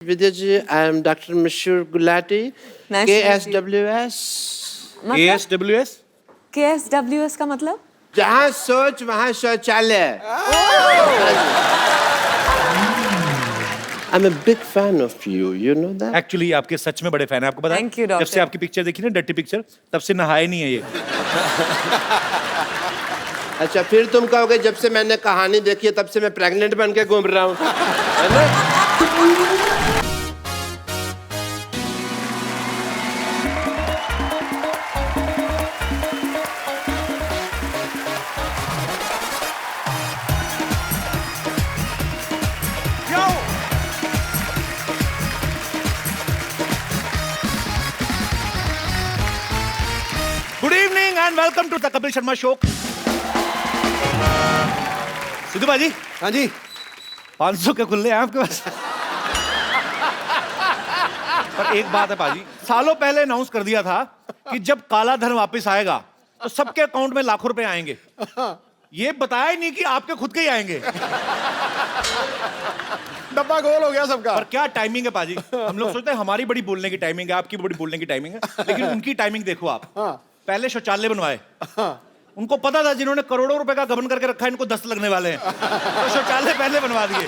Vidya ji, I am Dr. Mishur Gulati, Nice to meet you. KSWS. ASWS? KSWS का मतलब? जहाँ सोच वहाँ शौचालय. I'm a big fan of you. You know that? Actually आपके सच में बड़े फैन है, आपको पता है? Thank you, doctor. जब से आपकी पिक्चर देखी ना, डर्टी पिक्चर, तब से नहाए नहीं है ये. अच्छा, फिर तुम कहोगे जब से मैंने कहानी देखी है तब से मैं प्रेग्नेंट बन के घूम रहा हूँ, है ना? Good evening and welcome to the Kapil Sharma show. Sidhu भाजी, हाँ जी. 500 के खुले हैं आपके पास. पर एक बात है पाजी, सालों पहले अनाउंस कर दिया था कि जब काला धन वापस आएगा तो सबके अकाउंट में लाखों रुपए आएंगे. ये बताया ही नहीं कि आपके खुद के ही आएंगे. डब्बा गोल हो गया सबका. पर क्या टाइमिंग है पाजी. हम लोग सोचते हैं हमारी बड़ी बोलने की टाइमिंग है, आपकी बड़ी बोलने की टाइमिंग है, लेकिन उनकी टाइमिंग देखो आप. पहले शौचालय बनवाए. उनको पता था जिन्होंने करोड़ों रुपए का गबन करके रखा है इनको 10 लगने वाले हैं, तो शौचालय पहले बनवा दिए.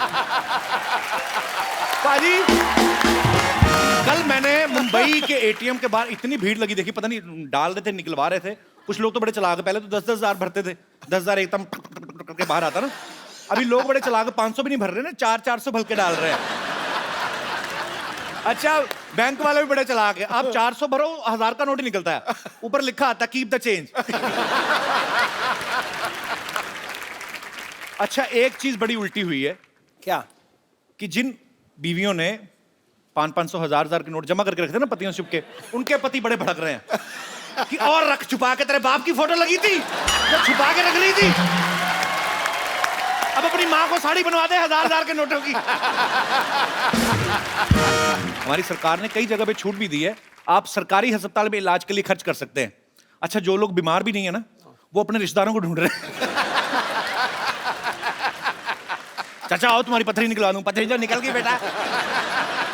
पाजी, कल मैंने मुंबई के एटीएम के बाहर इतनी भीड़ लगी देखी, पता नहीं डाल रहे थे, निकलवा रहे थे. कुछ लोग तो बड़े चलाक, पहले तो 10-10 हजार भरते थे, 10,000 एकदम करके बाहर आता ना. अभी लोग बड़े चलाक 500 भी नहीं भर रहे ना, 400 भर के डाल रहे हैं. अच्छा, बैंक वाले भी बड़े चलाक है. आप 400 भरो, 1000 का नोट ही निकलता है, ऊपर लिखा आता कीप द चेंज. अच्छा, एक चीज बड़ी उल्टी हुई है. क्या? कि जिन बीवियों ने 500, 1000 के नोट जमा करके रखे थे ना पतियों से छुप के, उनके पति बड़े भड़क रहे हैं कि और रख, छुपा के. तेरे बाप की फोटो लगी थी जो छुपा के रख ली थी, अब अपनी माँ को साड़ी बनवा दे 1000 के नोटों की. हमारी सरकार ने कई जगह पे छूट भी दी है, आप सरकारी अस्पताल में इलाज के लिए खर्च कर सकते हैं. अच्छा, जो लोग बीमार भी नहीं है ना, वो अपने रिश्तेदारों को ढूंढ रहे हैं. चाचा आओ तुम्हारी पथरी निकलवा दूं. पथरी जो निकल गई बेटा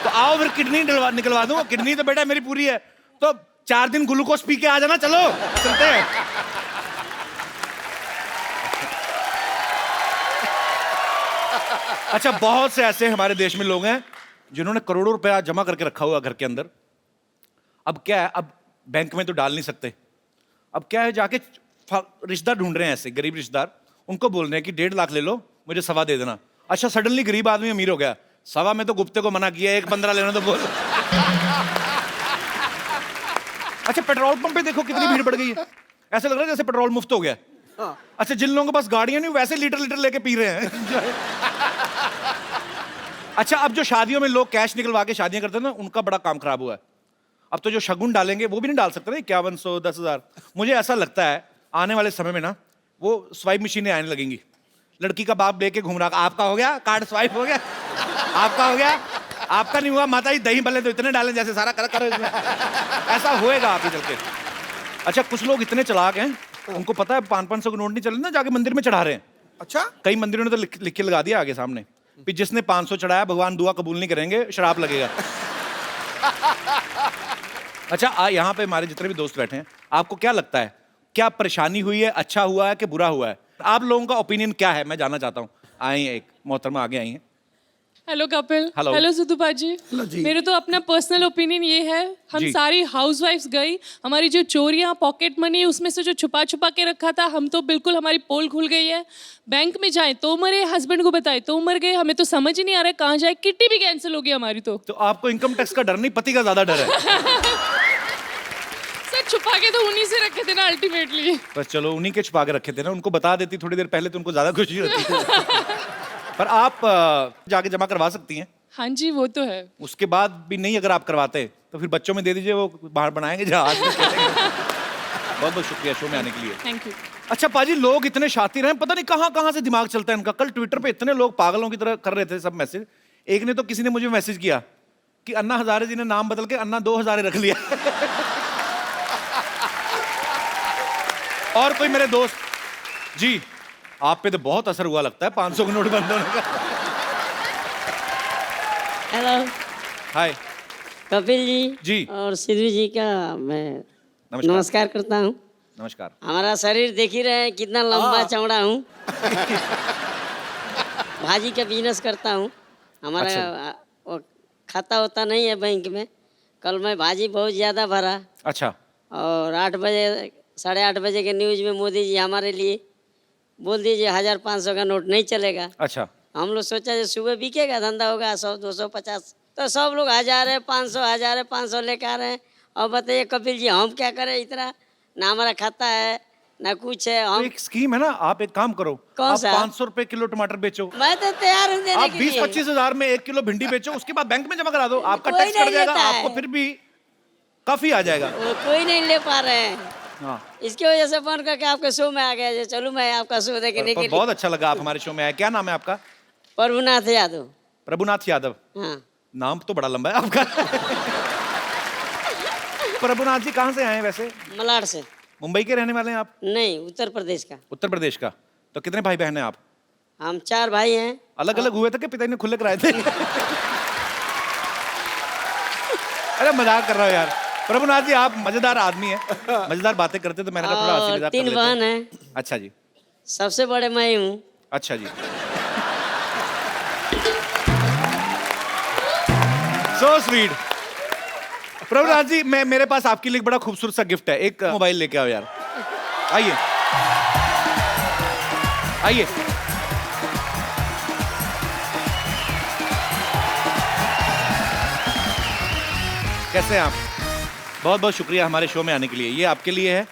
तो आओ फिर किडनी निकलवा दूं. किडनी तो बेटा मेरी पूरी है, तो 4 दिन ग्लूकोज पी के आ जाना. चलो चलते हैं. अच्छा, बहुत से ऐसे हमारे देश में लोग हैं जिन्होंने करोड़ों रुपया जमा करके रखा हुआ घर के अंदर. अब क्या है, अब बैंक में तो डाल नहीं सकते. अब क्या है, जाके रिश्तेदार ढूंढ रहे हैं, ऐसे गरीब रिश्तेदार. उनको बोल रहे हैं कि 1.5 लाख ले लो, मुझे 1.25 दे देना. अच्छा, सडनली गरीब आदमी अमीर हो गया. 1.25 में तो गुप्ते को मना किया, 1.15 लेना तो बोल. अच्छा, पेट्रोल पंप पे देखो कितनी भीड़ बढ़ गई है. ऐसा लग रहा है जैसे पेट्रोल मुफ्त हो गया. अच्छा, जिन लोगों के पास गाड़ियां नहीं वैसे लीटर लेके पी रहे हैं. अच्छा, अब जो शादियों में लोग कैश निकलवा के शादियां करते हैं ना, उनका बड़ा काम खराब हुआ है. अब तो जो शगुन डालेंगे वो भी नहीं डाल सकते ना, 5100, 10,000. मुझे ऐसा लगता है आने वाले समय में ना वो स्वाइप मशीनें आने लगेंगी. लड़की का बाप लेके घूम रहा, आपका हो गया कार्ड स्वाइप हो गया, आपका हो गया, आपका नहीं हुआ, माता जी दही भले तो इतने डालें जैसे सारा करो इसमें. ऐसा होएगा आगे चल के. अच्छा, कुछ लोग इतने चलाक हैं, उनको पता है 500 के नोट नहीं चले ना, जाके मंदिर में चढ़ा रहे हैं. अच्छा, कई मंदिरों ने तो लिख के लगा दिया आगे सामने कि जिसने 500 चढ़ाया भगवान दुआ कबूल नहीं करेंगे, श्राप लगेगा. अच्छा, यहाँ पे हमारे जितने भी दोस्त बैठे हैं, आपको क्या लगता है, क्या परेशानी हुई है, अच्छा हुआ है कि बुरा हुआ है? आप लोगों का ओपिनियन क्या है, मैं जानना चाहता हूँ. आई हैं एक मोहतरमा आगे आई हैं. हेलो कपिल. हेलो सिद्धू पाजी. मेरे तो अपना पर्सनल ओपिनियन ये है, हम सारी हाउसवाइफ्स गई, हमारी जो चोरियां पॉकेट मनी उसमें से जो छुपा के रखा था, हम तो बिल्कुल हमारी पोल खुल गई है. बैंक में जाए तो मरे, हस्बैंड को बताए तो मर गए, हमें तो समझ ही नहीं आ रहा है कहाँ जाए. किट्टी भी कैंसिल हो गई हमारी. तो आपको इनकम टैक्स का डर नहीं, पति का ज्यादा डर है. सर, छुपा के तो उन्हीं से रखे थे ना अल्टीमेटली. बस चलो, उन्हीं के छुपा के रखे थे ना, उनको बता देती थोड़ी देर पहले तो उनको ज्यादा खुशी होती. पर आप जाके जमा करवा सकती हैं. हाँ जी, वो तो है. उसके बाद भी नहीं अगर आप करवाते तो फिर बच्चों में दे दीजिए, वो बाहर बनाएंगे जहाज में. बहुत बहुत शुक्रिया शो में आने के लिए. Thank you. अच्छा पाजी, लोग इतने शातिर हैं, पता नहीं कहाँ कहाँ से दिमाग चलता है इनका. कल ट्विटर पे इतने लोग पागलों की तरह कर रहे थे सब मैसेज. एक ने तो किसी ने मुझे मैसेज किया कि अन्ना हजारे जी ने नाम बदल के अन्ना 2 हजारे रख लिया. और कोई मेरे दोस्त, जी आप पे तो बहुत असर हुआ लगता है 500 के नोट बंद होने का. हेलो. हाय कपिल जी जी। और सिद्धू जी का मैं नमस्कार। नमस्कार करता हूँ। नमस्कार। हमारा शरीर देख ही रहे हैं कितना लंबा चौड़ा हूँ। भाजी का बिजनेस करता हूँ। हमारा अच्छा। वो खाता होता नहीं है बैंक में। कल मैं भाजी बहुत ज़्यादा भरा अच्छा। और 8 बजे 8:30 बजे के न्यूज़ में मोदी जी हमारे लिए बोल दीजिए 1500 का नोट नहीं चलेगा। अच्छा। हम लोग सोचा जो सुबह बिकेगा, धंधा होगा 100 200 50, तो सब लोग 1000 है 500 लेकर आ रहे हैं। और बताइए कपिल जी हम क्या करें, इतना ना हमारा खाता है ना कुछ है। तो हम एक स्कीम है ना, आप एक काम करो, कौन आप सा? 500 रुपए किलो टमाटर बेचो। मैं तो तैयार हूँ देने आप के 20 लिए। 25 हजार में 1 किलो भिंडी बेचो, उसके बाद बैंक में जमा करा दो, आपका कोई टैक्स कट नहीं जाएगा, लेता है। आपको फिर भी काफी आ जाएगा। वो कोई नहीं ले पा रहे हैं। हाँ। इसकी वजह से फोन करके आपके शो में आ गया जो चलूँ मैं आपका शो देखने के लिए। बहुत अच्छा लगा आप हमारे शो में आए। क्या नाम है आपका? प्रभुनाथ यादव। प्रभुनाथ यादव। हाँ नाम तो बड़ा लंबा है आपका। प्रभुनाथ जी कहाँ से आए हैं वैसे? मलाड से। मुंबई के रहने वाले हैं आप? नहीं, उत्तर प्रदेश का। उत्तर प्रदेश का। तो कितने भाई बहन हैं आप? हम 4 भाई हैं। अलग अलग हुए थे कि पिताजी ने खुले कराए थे? अरे मजाक कर रहा हूँ यार। प्रभुनाथ जी आप मजेदार आदमी हैं, मजेदार बातें करते, तो मैंने कहा थोड़ा हंसी और मजाक कर 3 लेते बहन हैं। हैं। अच्छा जी। सबसे बड़े मैं हूँ। अच्छा जी। So sweet. प्रभुनाथ जी मेरे पास आपके लिए एक बड़ा खूबसूरत सा गिफ्ट है। एक मोबाइल लेके आओ यार। आइए आइए। कैसे हैं आप? बहुत बहुत शुक्रिया हमारे शो में आने के लिए। ये आपके लिए है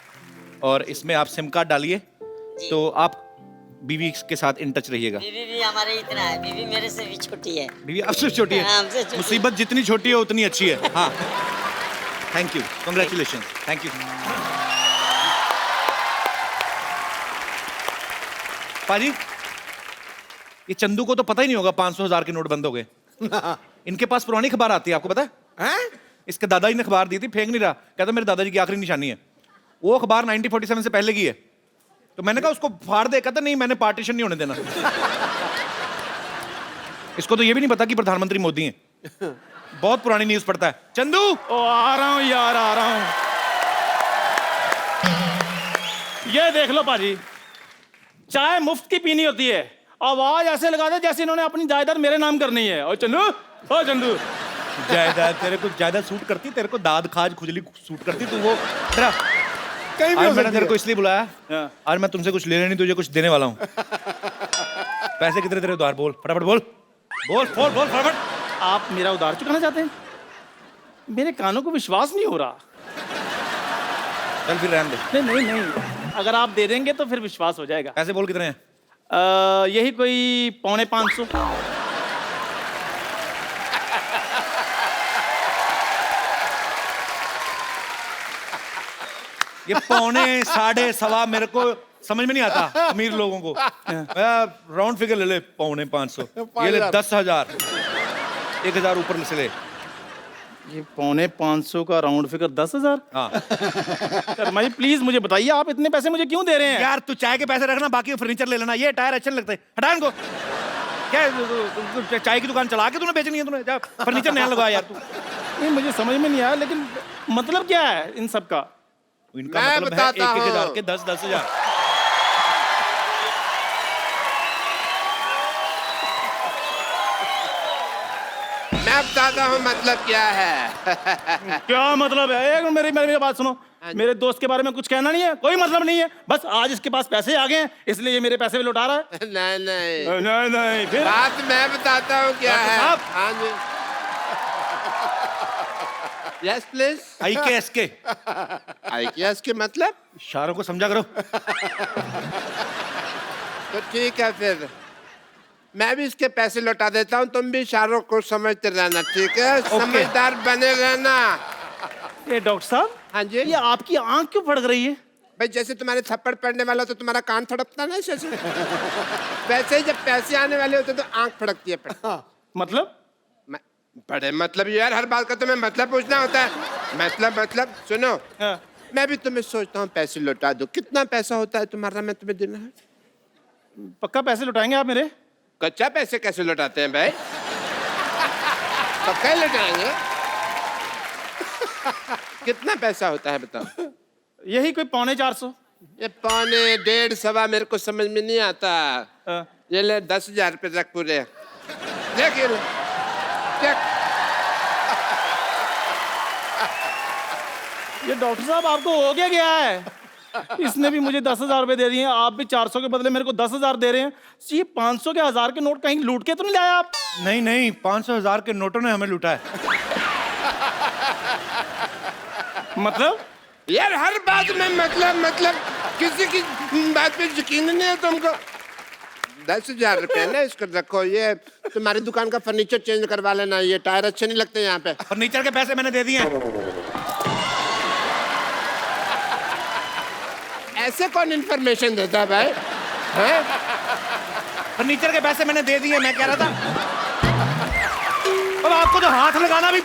और इसमें आप सिम कार्ड डालिए, तो आप बीवी के साथ इन टच रहिएगा। बीवी भी हमारे इतना है, बीवी मेरे से भी छोटी है। बीवी आपसे छोटी हाँ, है? हमसे छोटी। मुसीबत जितनी छोटी है उतनी अच्छी है। हाँ, thank you, congratulation, thank you. पाजी, ये चंदू को तो पता ही नहीं होगा 500 हजार के नोट बंद हो गए। इनके पास पुरानी खबर आती है, आपको पता है? इसके दादाजी ने खबर दी थी, फेंक नहीं रहा, कहता मेरे दादाजी की आखिरी निशानी है। वो अखबार 1947 से पहले की है। तो मैंने कहा उसको फाड़ दे, कहता नहीं मैंने पार्टीशन नहीं होने देना। इसको तो ये भी नहीं पता कि प्रधानमंत्री मोदी हैं। बहुत पुरानी न्यूज पढ़ता है। चंदू, ओ आ रहा हूँ यार, आ रहा हूँ। ये देख लो पाजी, चाय मुफ्त की पीनी होती है, आवाज ऐसे लगा दे जैसे इन्होंने अपनी जायदाद मेरे नाम करनी है। और चंदू, ओ चंदू, जायदाद तेरे को जायदाद सूट करती, तेरे को दाद खाज खुजली सूट करती, तू वो तेरा कहीं भी आज हो मैंने सकती तेरे है। को इसलिए बुलाया, हाँ। आज मैं तुमसे कुछ लेने नहीं, तुझे कुछ देने वाला हूँ। पैसे कितने तेरे उधार? बोल फटाफट, बोल बोल बोल बोल फटाफट। आप मेरा उधार चुकाना चाहते हैं? मेरे कानों को विश्वास नहीं हो रहा। चल फिर रहने दे। नहीं नहीं नहीं, अगर आप दे देंगे तो फिर विश्वास हो जाएगा। पैसे बोल कितने हैं? यही कोई 550। ये 5.5 7.5 मेरे को समझ में नहीं आता अमीर लोगों को। राउंड फिगर ले ले, 550। ये ले 10,000, 1,000 ऊपर से ले। ये 550 का राउंड फिगर 10,000। हाँ शर्मा जी प्लीज मुझे बताइए, आप इतने पैसे मुझे क्यों दे रहे हैं? यार, तू चाय के पैसे रखना, बाकी फर्नीचर ले लेना। ये टायर अच्छे नहीं लगते, हटा इनको। क्या चाय की दुकान चला के तूने बेचनी है? तूने जा फर्नीचर नया लगा यार तू। नहीं मुझे समझ में नहीं आया, लेकिन मतलब क्या है इन सब का? इनका मैं मतलब है बताता 1,000 हूँ। के 10,000। मैं बताता हूँ मतलब क्या है। क्या मतलब है? एक मिनट, मेरी मेरी बात सुनो। मेरे दोस्त के बारे में कुछ कहना नहीं है, कोई मतलब नहीं है। बस आज इसके पास पैसे आ गए हैं, इसलिए ये मेरे पैसे भी लौटा रहा है। नहीं नहीं, नहीं नहीं, फिर बात मैं बताता हूँ क्या डॉक्टर है। साहब। हाँ जी, यस प्लीज। IKSK IKS के मतलब? इशारों को समझा करो। तो ठीक है, फिर मैं भी इसके पैसे लौटा देता हूँ, तुम भी इशारों को समझते रहना, ठीक है? समझदार बने रहना। ये डॉक्टर साहब, हाँ जी। ये आपकी आंख क्यों फड़क रही है? भाई जैसे तुम्हारे थप्पड़ पड़ने वाला हो तो तुम्हारा कान फड़कता ना, ऐसे वैसे ही जब पैसे आने वाले होते तो आंख फड़कती है। मतलब बड़े मतलब यार, हर बात का तुम्हें मतलब पूछना होता है। मतलब सुनो, हाँ। मैं भी तुम्हें सोचता हूँ पैसे लौटा दो। कितना पैसा होता है तुम्हारा, मैं तुम्हें देना है? पक्का पैसे लौटाएंगे आप मेरे? कच्चा पैसे कैसे लौटाते हैं भाई? पक्का लटाएंगे। कितना पैसा होता है बताओ? यही कोई 450। ये 1.25 1.25 मेरे को समझ में नहीं आता। हाँ। ये ले 10,000 रुपये रख पूरे। देख ये ले। देख। ये डॉक्टर साहब आपको हो गया है? इसने भी मुझे 10,000 रुपए दे दिए, आप भी 400 के बदले मेरे को 10,000 दे रहे हैं। ये 500 के 1000 के नोट कहीं लूट के तो नहीं लाए आप? नहीं नहीं, 500 1000 के नोटों ने हमें लूटा है। मतलब यार हर बात में मतलब किसी की बात पे यकीन नहीं है तुमको। 10,000 रुपये ना, इसको रखो। ये तुम्हारी दुकान का फर्नीचर चेंज करवा लेना, ये टायर अच्छे नहीं लगते यहाँ पे। फर्नीचर के पैसे मैंने दे दिए हैं। ऐसे कौन इन्फॉर्मेशन देता है भाई? हैं? फर्नीचर के पैसे मैंने दे दिए, मैं कह रहा था। अब आपको तो हाथ लगाना भी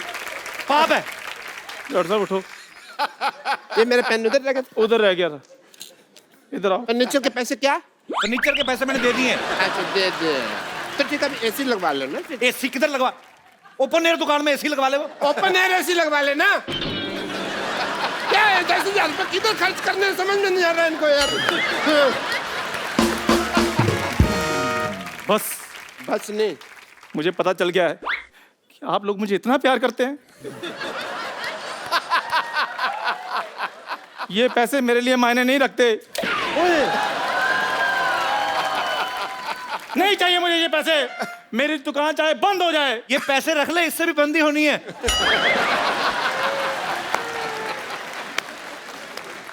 पाप है। डॉक्टर साहब उठो। ये मेरा पेन उधर रह गया। उधर रह गया था, इधर आओ। फर्नीचर के पैसे क्या? फर्नीचर के पैसे मैंने दे दिए हैं। अच्छा दे दे। तो ठीक है, एसी लगवा लो ना फिर। एसी किधर लगवा? ओपन एयर दुकान में एसी लगवा ले वो। ओपन एयर एसी लगवा लेना। क्या है 10,000 रुपये किधर खर्च करने, समझ में नहीं आ रहा है इनको यार। बस नहीं, मुझे पता चल गया है कि आप लोग मुझे इतना प्यार करते हैं। ये पैसे मेरे लिए मायने नहीं रखते। नहीं चाहिए मुझे ये पैसे। मेरी दुकान चाहे बंद हो जाए। ये पैसे रख ले, इससे भी बंदी होनी है।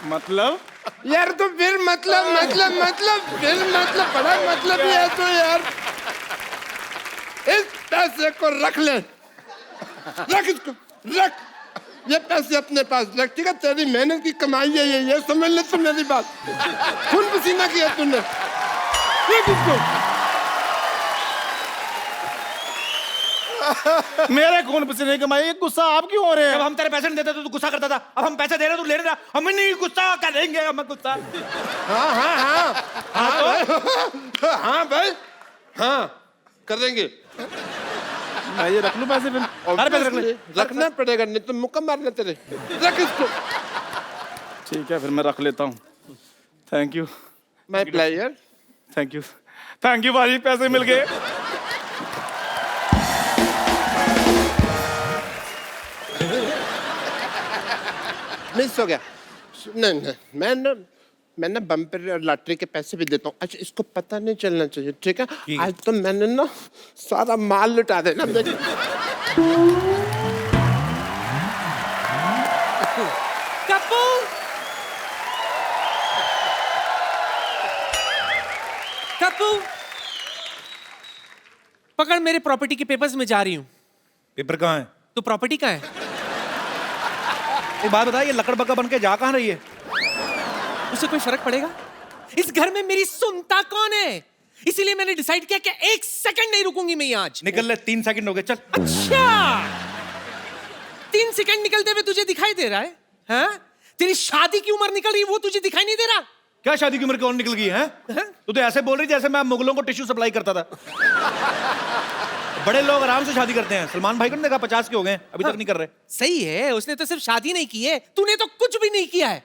मतलब यार तो फिर मतलब बड़ा मतलब ही है तो यार। इस पैसे को रख ले, रख इसको, रख। ये पैसे अपने पास रख, ठीक है? तेरी मेहनत की कमाई है ये समझ ले तू मेरी बात। खून पसीना किया तूने, रख इसको। मेरे खून पसीने कमाई, ये गुस्सा आप क्यों हो रहे हैं? जब हम तेरे पैसे नहीं देते तो तू गुस्सा करता था। अब हम पैसे दे रहे, तू ले रहा। हम नहीं गुस्सा करेंगे, हम गुस्सा। हाँ भाई, हाँ करेंगे। मैं ये रख लूं पैसे फिर? सारे पैसे रख ले। रखना पड़ेगा, नहीं तो मुक्का मारना तेरे। रख इसको। ठीक है, फिर मैं रख लेता हूँ। Thank you my player. Thank you भाई, पैसे मिल गए। मिस हो गया। नहीं, मैं ना बम्पर और लॉटरी के पैसे भी देता हूँ। अच्छा इसको पता नहीं चलना चाहिए, ठीक है? आज तो मैंने ना सारा माल लुटा देना। कप्पू, पकड़, मेरे प्रॉपर्टी के पेपर्स में जा रही हूँ। पेपर कहाँ है? तो प्रॉपर्टी कहाँ है? एक बात बता, ये लकड़ बग्गा बन के जा कहाँ रही है? उससे कोई फर्क पड़ेगा? इस घर में मेरी सुनता कौन है? इसीलिए मैंने डिसाइड किया कि 1 सेकंड नहीं रुकूंगी मैं आज। निकल ले, 3 सेकंड हो गए, चल। अच्छा, 3 सेकंड निकलते हुए तुझे दिखाई दे रहा है? हाँ? तेरी शादी की उम्र निकल रही है, वो तुझे दिखाई नहीं दे रहा? क्या शादी की उम्र कौन निकल गई है? तू तो ऐसे बोल रही जैसे मैं मुगलों को टिश्यू सप्लाई करता था। बड़े लोग आराम से शादी करते हैं। सलमान भाई को नहीं देखा, 50 के हो गए, अभी तक नहीं कर रहे। सही है, उसने तो सिर्फ शादी नहीं की है, तूने तो कुछ भी नहीं किया है।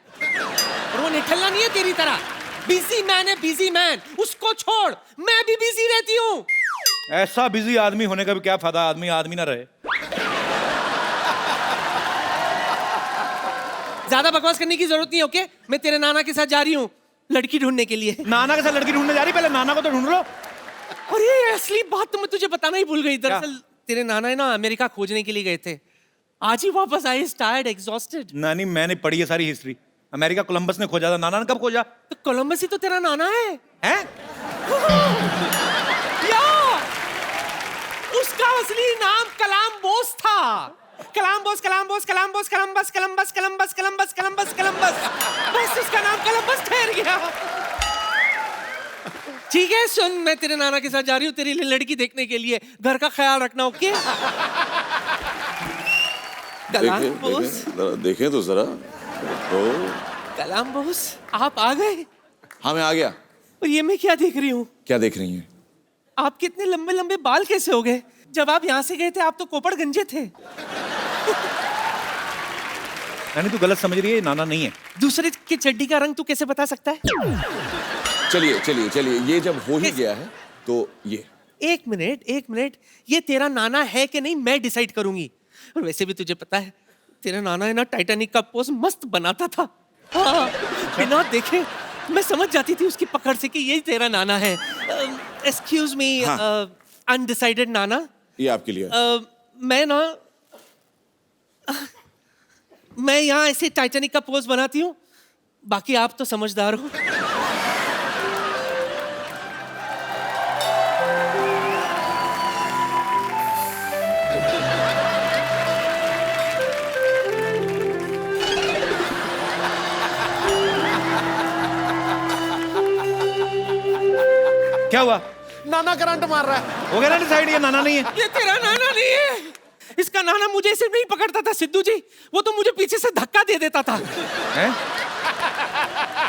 और वो निठल्ला नहीं है तेरी तरह। बिजी मैन है, बिजी मैन। उसको छोड़, मैं भी बिजी रहती हूँ। ऐसा बिजी आदमी होने का भी क्या फायदा, आदमी ना रहे। ज्यादा बकवास करने की जरूरत नहीं, ओके? मैं तेरे नाना के साथ जा रही हूँ लड़की ढूंढने के लिए। नाना के साथ लड़की ढूंढने जा रही? पहले नाना को तो ढूंढ लो। और ये असली बात तो मैं तुझे बताना ही भूल गई। दरअसल तेरे नाना है ना, अमेरिका खोजने के लिए गए थे। आज ही वापस आए, टायर्ड, एग्जॉस्टेड। नानी, मैंने पढ़ी है सारी हिस्ट्री। अमेरिका कोलंबस ने खोजा था, नाना ने कब खोजा? तो कोलंबस ही तो तेरा नाना है। हैं? या उसका असली नाम कलाम बोस था। Columbus, Columbus, Columbus, Columbus, Columbus, Columbus, Columbus, Columbus, Columbus. बस उसका नाम कलम्बस ठहर गया। ठीक है, सुन, मैं तेरे नाना के साथ जा रही हूँ तेरी लड़की देखने के लिए। घर का ख्याल रखना, ओके? कलाम्बोस, देखें तो जरा। कलाम्बोस, आप आ गए? हाँ, मैं आ गया। और ये मैं क्या देख रही हूँ? क्या देख रही हैं? आपके इतने लंबे लंबे बाल कैसे हो गए? जब आप यहाँ से गए थे आप तो कोपड़ गंजे थे। यानी तू गलत समझ रही है, ये नाना नहीं है। दूसरे की चड्डी का रंग तू कैसे बता सकता है? चलिए चलिए चलिए, ये जब हो ही गया है तो ये। एक मिनट, ये तेरा नाना है कि नहीं मैं डिसाइड करूंगी। और वैसे भी तुझे पता है तेरा नाना है ना टाइटैनिक का पोज मस्त बनाता था। हाँ, बिना देखे मैं समझ जाती थी उसकी पकड़ से कि ये तेरा नाना है। एक्सक्यूज मी अनडिसाइडेड नाना, ये आपके लिए। मैं यहाँ ऐसे टाइटैनिक का पोज बनाती हूँ, बाकी आप तो समझदार हो। क्या हुआ? नाना करंट मार रहा है। हो गया ना डिसाइड, ये नाना नहीं है। ये तेरा नाना नहीं है। इसका नाना मुझे सिर्फ नहीं पकड़ता था सिद्धू जी, वो तो मुझे पीछे से धक्का दे देता था। हैं?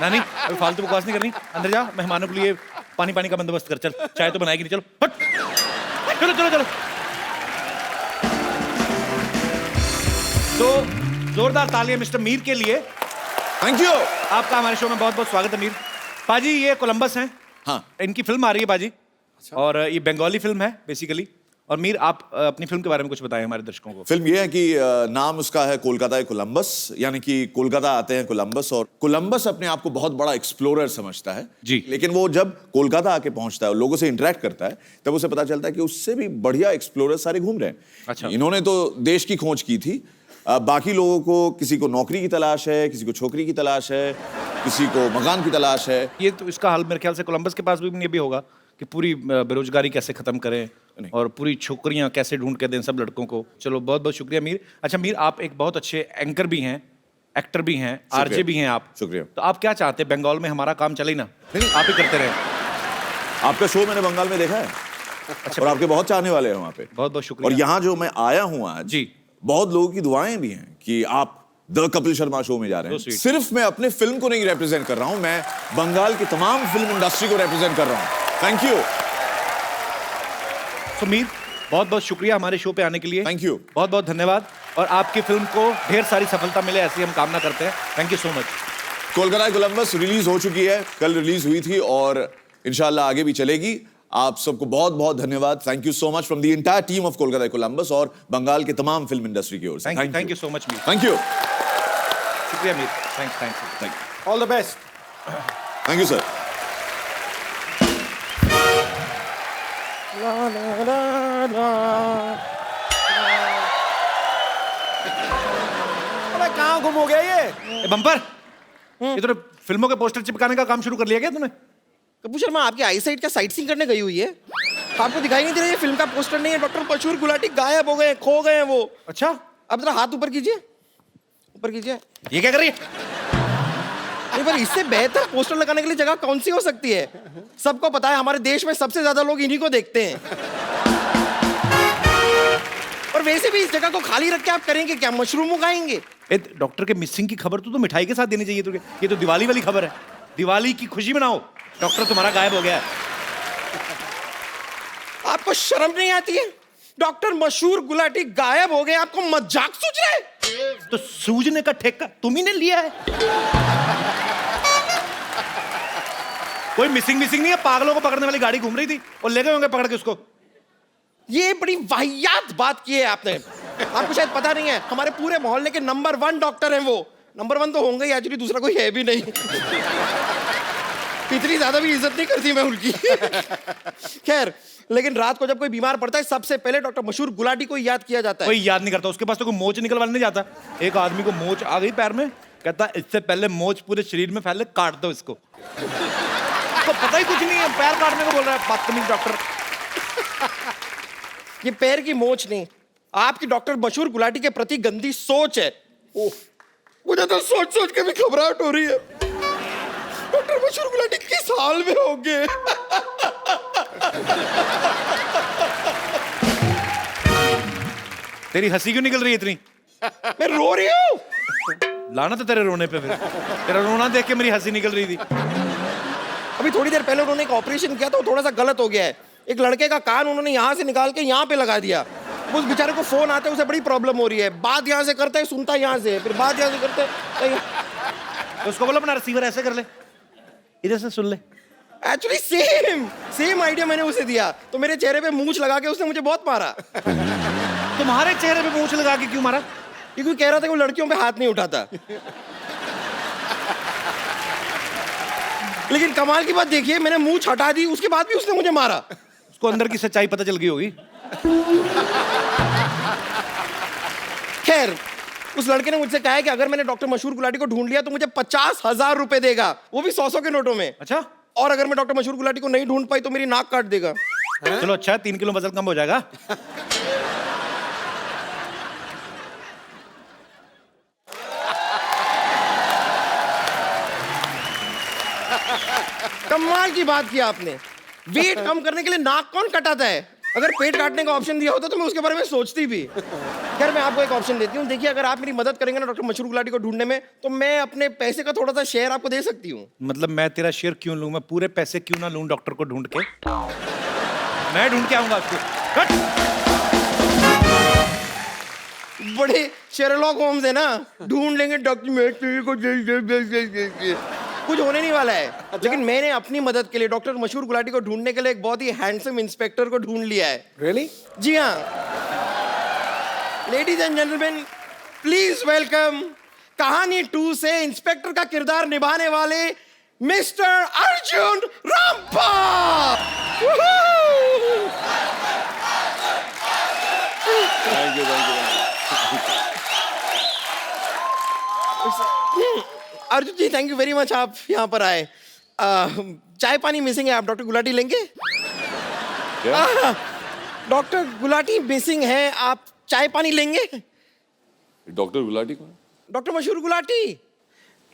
नानी अभी फालतू बकवास नहीं करनी, अंदर जा, मेहमानों के लिए पानी का बंदोबस्त कर। चल, चाय तो बनाएगी नहीं, चलो हट। चलो चलो चलो। तो जोरदार तालियां मिस्टर मीर के लिए। Thank you. आपका हमारे शो में बहुत बहुत स्वागत है मीर। पाजी ये कोलंबस हैं। हाँ, इनकी फिल्म आ रही है पाजी। और ये बंगाली फिल्म है बेसिकली। और मीर आप अपनी फिल्म के बारे में कुछ बताएं हमारे दर्शकों को। फिल्म ये है कि नाम उसका है कोलकाता कोलंबस, यानी कि कोलकाता आते हैं कोलंबस, और कोलंबस अपने आप को बहुत बड़ा एक्सप्लोरर समझता है जी। लेकिन वो जब कोलकाता आके पहुंचता है और लोगों से इंटरेक्ट करता है तब उसे पता चलता है कि उससे भी बढ़िया एक्सप्लोरर सारे घूम रहे हैं। अच्छा। इन्होंने तो देश की खोज की थी, बाकी लोगों को किसी को नौकरी की तलाश है, किसी को छोकरी की तलाश है, किसी को मकान की तलाश है। ये तो इसका हाल मेरे ख्याल से कोलंबस के पास भी ये भी होगा कि पूरी बेरोजगारी कैसे खत्म करें और पूरी छोकरियां कैसे ढूंढ के दें सब लड़कों को। चलो बहुत बहुत शुक्रिया मीर। अच्छा मीर, आप एक बहुत अच्छे एंकर भी हैं, एक्टर भी हैं, आरजे भी हैं आप। शुक्रिया। तो आप क्या चाहते हैं, बंगाल में हमारा काम चले ना? नहीं, आप ही करते रहे। आपका शो मैंने बंगाल में देखा है। अच्छा। और आपके बहुत चाहने वाले हैं वहाँ पे। बहुत बहुत शुक्रिया। और यहाँ जो मैं आया हूँ आज जी, बहुत लोगों की दुआएं भी हैं कि आप द कपिल शर्मा शो में जा रहे हैं। सिर्फ मैं अपने फिल्म को नहीं रिप्रेजेंट कर रहा हूं, मैं बंगाल की तमाम फिल्म इंडस्ट्री को रिप्रेजेंट कर रहा हूं। Thank you. तो मीर बहुत बहुत शुक्रिया हमारे शो पे आने के लिए। Thank you. बहुत बहुत धन्यवाद। और आपकी फिल्म को ढेर सारी सफलता मिले ऐसी हम कामना करते हैं। Thank you so much. Kolkata Columbus release हो चुकी है, कल रिलीज हुई थी और इंशाल्लाह आगे भी चलेगी। आप सबको बहुत बहुत धन्यवाद। Thank you so much from the entire team of Kolkata Columbus और बंगाल के तमाम फिल्म इंडस्ट्री की ओर से। Thank you so much Mir. Thank you. शुक्रिया Mir. Thank all the best. Thank you sir. अबे कहाँ गुम हो गया ये? बम्पर, ये तूने फिल्मों के पोस्टर चिपकाने का काम शुरू कर लिया क्या तूने? कपूर शर्मा आपकी आई साइड क्या साइट सीइंग करने गई हुई है? आपको दिखाई नहीं दे रहा ये फिल्म का पोस्टर नहीं है? डॉक्टर मशहूर गुलाटी गायब हो गए, खो गए हैं वो। अच्छा, अब जरा हाथ ऊपर कीजिए, ऊपर कीजिए। ये क्या कर रही है? नहीं पर इससे बेहतर पोस्टर लगाने के लिए जगह कौन सी हो सकती है? सबको पता है हमारे देश में सबसे ज्यादा लोग इन्हीं को देखते हैं। और वैसे भी इस जगह को खाली रख के आप करेंगे क्या? मशरूम उगाएंगे? डॉक्टर के मिसिंग की खबर तो मिठाई के साथ देनी चाहिए तुझे। ये तो दिवाली वाली खबर है। दिवाली की खुशी मनाओ, डॉक्टर तुम्हारा गायब हो गया है। आपको शर्म नहीं आती है? डॉक्टर मशहूर गुलाटी गायब हो गए, आपको मजाक सूझ रहा है? तो सूझने का ठेका तुम ही ने लिया है। कोई मिसिंग नहीं है, पागलों को पकड़ने वाली गाड़ी घूम रही थी और ले गए होंगे पकड़ के उसको। ये बड़ी वाहियात बात की है आपने। आपको शायद पता नहीं है, हमारे पूरे मोहल्ले के नंबर 1 डॉक्टर हैं वो। नंबर 1 तो होंगे ही, एक्चुअली दूसरा कोई है भी नहीं। इतनी ज्यादा भी इज्जत नहीं करती मैं उनकी। खैर, लेकिन रात को जब कोई बीमार पड़ता है सबसे पहले डॉक्टर मशहूर गुलाटी को याद किया जाता है। कोई याद नहीं करता, उसके पास तो कोई मोच निकलवाने नहीं जाता। एक आदमी को मोच आ गई पैर में, कहता इससे पहले मोच पूरे शरीर में फैले, काट दो इसको। तो पता ही कुछ नहीं है, पैर काटने को बोल रहा है बदतमीज डॉक्टर। ये पैर की मोच नहीं, आपकी डॉक्टर मशहूर गुलाटी के प्रति गंदी सोच है। ओह, मुझे तो सोच सोच के भी घबराहट हो रही है। डॉक्टर मशहूर गुलाटी किस हाल में होंगे? तेरी हंसी क्यों निकल रही है इतनी? मैं रो रही हूँ। लाना तो तेरे रोने पे, फिर तेरा रोना देख के मेरी हंसी निकल रही थी। अभी थोड़ी देर पहले उन्होंने एक ऑपरेशन किया तो थोड़ा सा गलत हो गया है। एक लड़के का कान उन्होंने यहाँ से निकाल के यहाँ पे लगा दिया। उस बेचारे को फोन आता है, उसे बड़ी प्रॉब्लम हो रही है, बात यहाँ से करता है, सुनता है यहाँ से, फिर बात यहाँ से करता है। तो उसको बोलो अपना रिसीवर ऐसे कर ले, इधर से सुन ले। एक्चुअली सेम आइडिया मैंने उसे दिया, तो मेरे चेहरे पे मूंछ लगा के उसने मुझे बहुत मारा। तुम्हारे चेहरे पे मूंछ लगा के क्यों मारा? क्योंकि कह रहा था कि वो लड़कियों पे हाथ नहीं उठाता। लेकिन कमाल की बात देखिए, मैंने मूंछ हटा दी, उसके बाद भी उसने मुझे मारा। उसको अंदर की सच्चाई पता चल गई होगी। खैर, उस लड़के ने मुझसे कहा है कि अगर मैंने डॉक्टर मशहूर गुलाटी को ढूंढ लिया तो मुझे 50,000 रुपए देगा, वो भी 100 के नोटों में। अच्छा, और अगर मैं डॉक्टर मशहूर गुलाटी को नहीं ढूंढ पाई तो मेरी नाक काट देगा। चलो अच्छा, 3 किलो वजन कम हो जाएगा। कमाल की बात की आपने, वेट कम करने के लिए नाक कौन कटाता है? अगर पेट काटने का ऑप्शन दिया होता तो मैं उसके बारे में सोचती भी। खैर, मैं आपको एक ऑप्शन देती हूँ। देखिए, अगर आप मेरी मदद करेंगे ना डॉक्टर मशहूर गुलाटी को ढूंढने में, तो मैं अपने पैसे का थोड़ा सा शेयर आपको दे सकती हूँ। मतलब मैं तेरा शेयर क्यों लूं? मैं पूरे पैसे क्यों ना लूं डॉक्टर को ढूंढ के? मैं ढूंढ के आऊंगा उसको। बड़े शेरलॉक होम्स है ना, ढूंढ लेंगे डॉक्टर को, कुछ होने नहीं वाला है। लेकिन मैंने अपनी मदद के लिए डॉक्टर मशहूर गुलाटी को ढूंढने के लिए एक बहुत ही हैंडसम इंस्पेक्टर को ढूंढ लिया है। रियली? जी हाँ। Ladies and gentleman, please welcome Kahaani 2 से इंस्पेक्टर का किरदार निभाने वाले mister Arjun Rampal. Thank you. Arjun ji, thank you very much, आप यहाँ पर आए। चाय पानी मिसिंग है, आप डॉक्टर गुलाटी लेंगे? डॉक्टर गुलाटी मिसिंग है, आप चाय पानी लेंगे? डॉक्टर गुलाटी कौन? डॉक्टर मशहूर गुलाटी।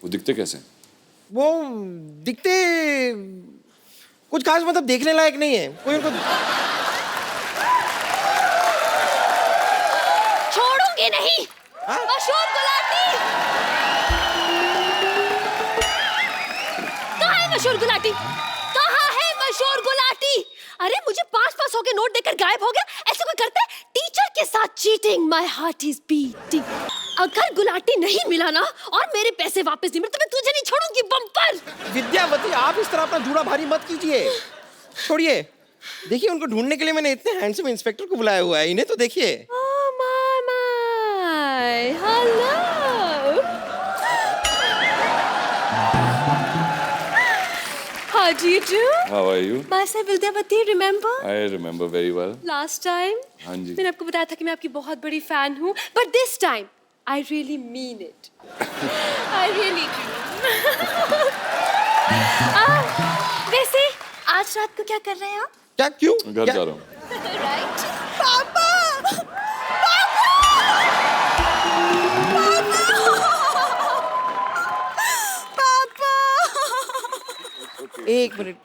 वो दिखते कैसे? वो दिखते कुछ खास, मतलब देखने लायक नहीं है कोई उनको। छोड़ूंगी नहीं। मशहूर गुलाटी कहाँ है? मशहूर गुलाटी कहाँ है? मशहूर गुलाटी, अरे मुझे 500 के नोट देकर गायब हो गया। ऐसे कोई करता है? टीचर के साथ cheating, my heart is beating. अगर गुलाटी नहीं मिला ना और मेरे पैसे वापस नहीं मिले तो मैं तुझे नहीं छोड़ूंगी, बम्पर। विद्यावती, आप इस तरह अपना जूड़ा भारी मत कीजिए, छोड़िए। देखिए, उनको ढूंढने के लिए मैंने इतने हैंडसम इंस्पेक्टर को बुलाया हुआ है, इन्हें तो देखिए। Hello, how do you do? How are you? Myself Vidyavati, remember? I remember very well. Last time? हाँ जी। मैंने आपको बताया था कि मैं आपकी बहुत बड़ी फैन हूँ, but this time I really mean it. I really do. वैसे आज रात को क्या कर रहे हैं आप? क्या? क्यों? घर जा रहा हूँ। Right? पापा! एक मिनट,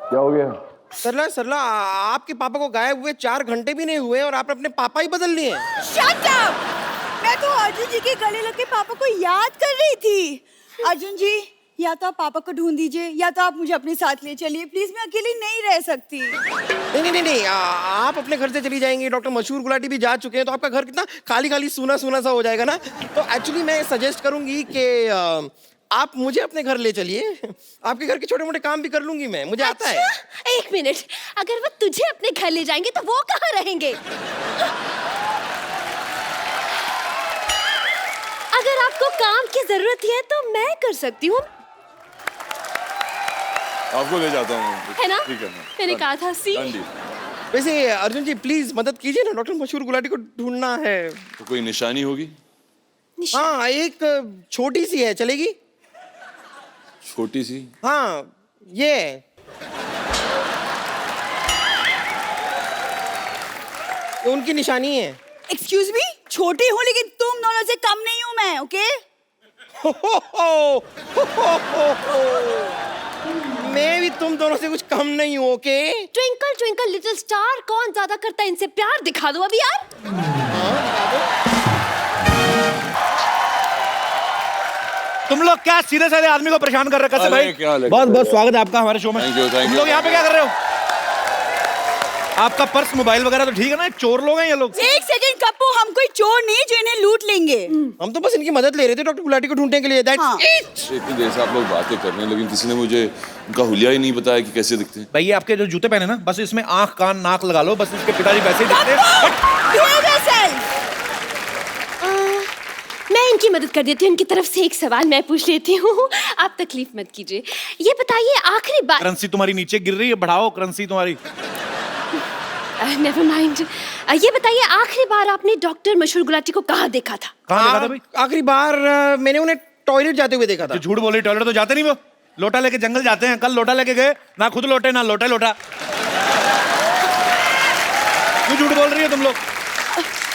क्या हो गया? सरला, आपके पापा को गायब हुए 4 घंटे भी नहीं हुए और आपने अपने पापा ही बदल लिए। Shut up! मैं तो अर्जुन जी के गले लग के पापा को याद कर रही थी। अर्जुन जी, या तो आप पापा को ढूंढ दीजिए या तो आप मुझे अपने साथ ले चलिए, प्लीज। मैं अकेली नहीं रह सकती। नहीं, आप अपने घर से चली जाएंगी, डॉक्टर मशहूर गुलाटी भी जा चुके हैं, तो आपका घर कितना खाली सूना सा हो जाएगा ना। तो एक्चुअली मैं सजेस्ट करूंगी कि आप मुझे अपने घर ले चलिए, आपके घर के छोटे मोटे काम भी कर लूंगी मैं, मुझे आता है। एक मिनट, अगर वो तुझे अपने घर ले जाएंगे तो वो कहाँ रहेंगे? अगर आपको काम की जरूरत है तो मैं कर सकती हूँ। आपको ले जाता हूँ, है ना? ठीक है। मैंने कहा था सी। वैसे अर्जुन जी, प्लीज मदद कीजिए ना, डॉक्टर मशहूर गुलाटी को ढूंढना है। तो कोई निशानी होगी? हाँ, एक छोटी सी है, चलेगी? छोटी सी? हाँ, ये उनकी निशानी है। एक्सक्यूज मी, छोटी हूँ लेकिन तुम दोनों से कम नहीं हूँ मैं, ओके? मैं भी तुम दोनों से कुछ कम नहीं हूँ, okay? Twinkle twinkle little star, कौन ज्यादा करता है इनसे प्यार? दिखा दो अभी यार। तुम लोग क्या सीधे साधे आदमी को परेशान कर रहे हैं? भाई बहुत बहुत स्वागत है आपका हमारे शो में। Thank you. तुम लोग यहाँ पे क्या कर रहे हो? आपका पर्स मोबाइल वगैरह तो ठीक है ना? चोर लोग हैं ये लोग? एक सेकंड कप्पू, हम कोई चोर नहीं जो इन्हें लूट लेंगे। हम तो बस इनकी मदद ले रहे थे डॉक्टर गुलाटी को ढूंढने के लिए। हाँ। इतनी देर से आप लोग बातें कर रहे हैं लेकिन किसी ने मुझे उनका हुलिया ही नहीं बताया कि कैसे दिखते हैं। भाई ये आपके जो जूते पहने ना, बस इसमें आंख कान नाक लगा लो, बस इसके पिताजी वैसे ही दिखते हैं। मैं इनकी मदद कर देती हूँ। इनकी तरफ से एक सवाल मैं पूछ लेती हूँ, आप तकलीफ मत कीजिए। ये बताइए आखिरी बार। करेंसी तुम्हारी नीचे गिर रही है, बढ़ाओ करेंसी तुम्हारी। Never mind. ये बताइए आखिरी बार आपने डॉक्टर मशहूर गुलाटी को कहाँ देखा था? कहाँ देखा था भाई? आखिरी बार मैंने उन्हें टॉयलेट जाते हुए देखा था। जो झूठ बोली, टॉयलेट तो जाते नहीं वो, लोटा लेके जंगल जाते हैं। कल लोटा लेके गए, ना खुद लोटे ना लोटा लोटा। क्यों झूठ बोल रही हो तुम लोग?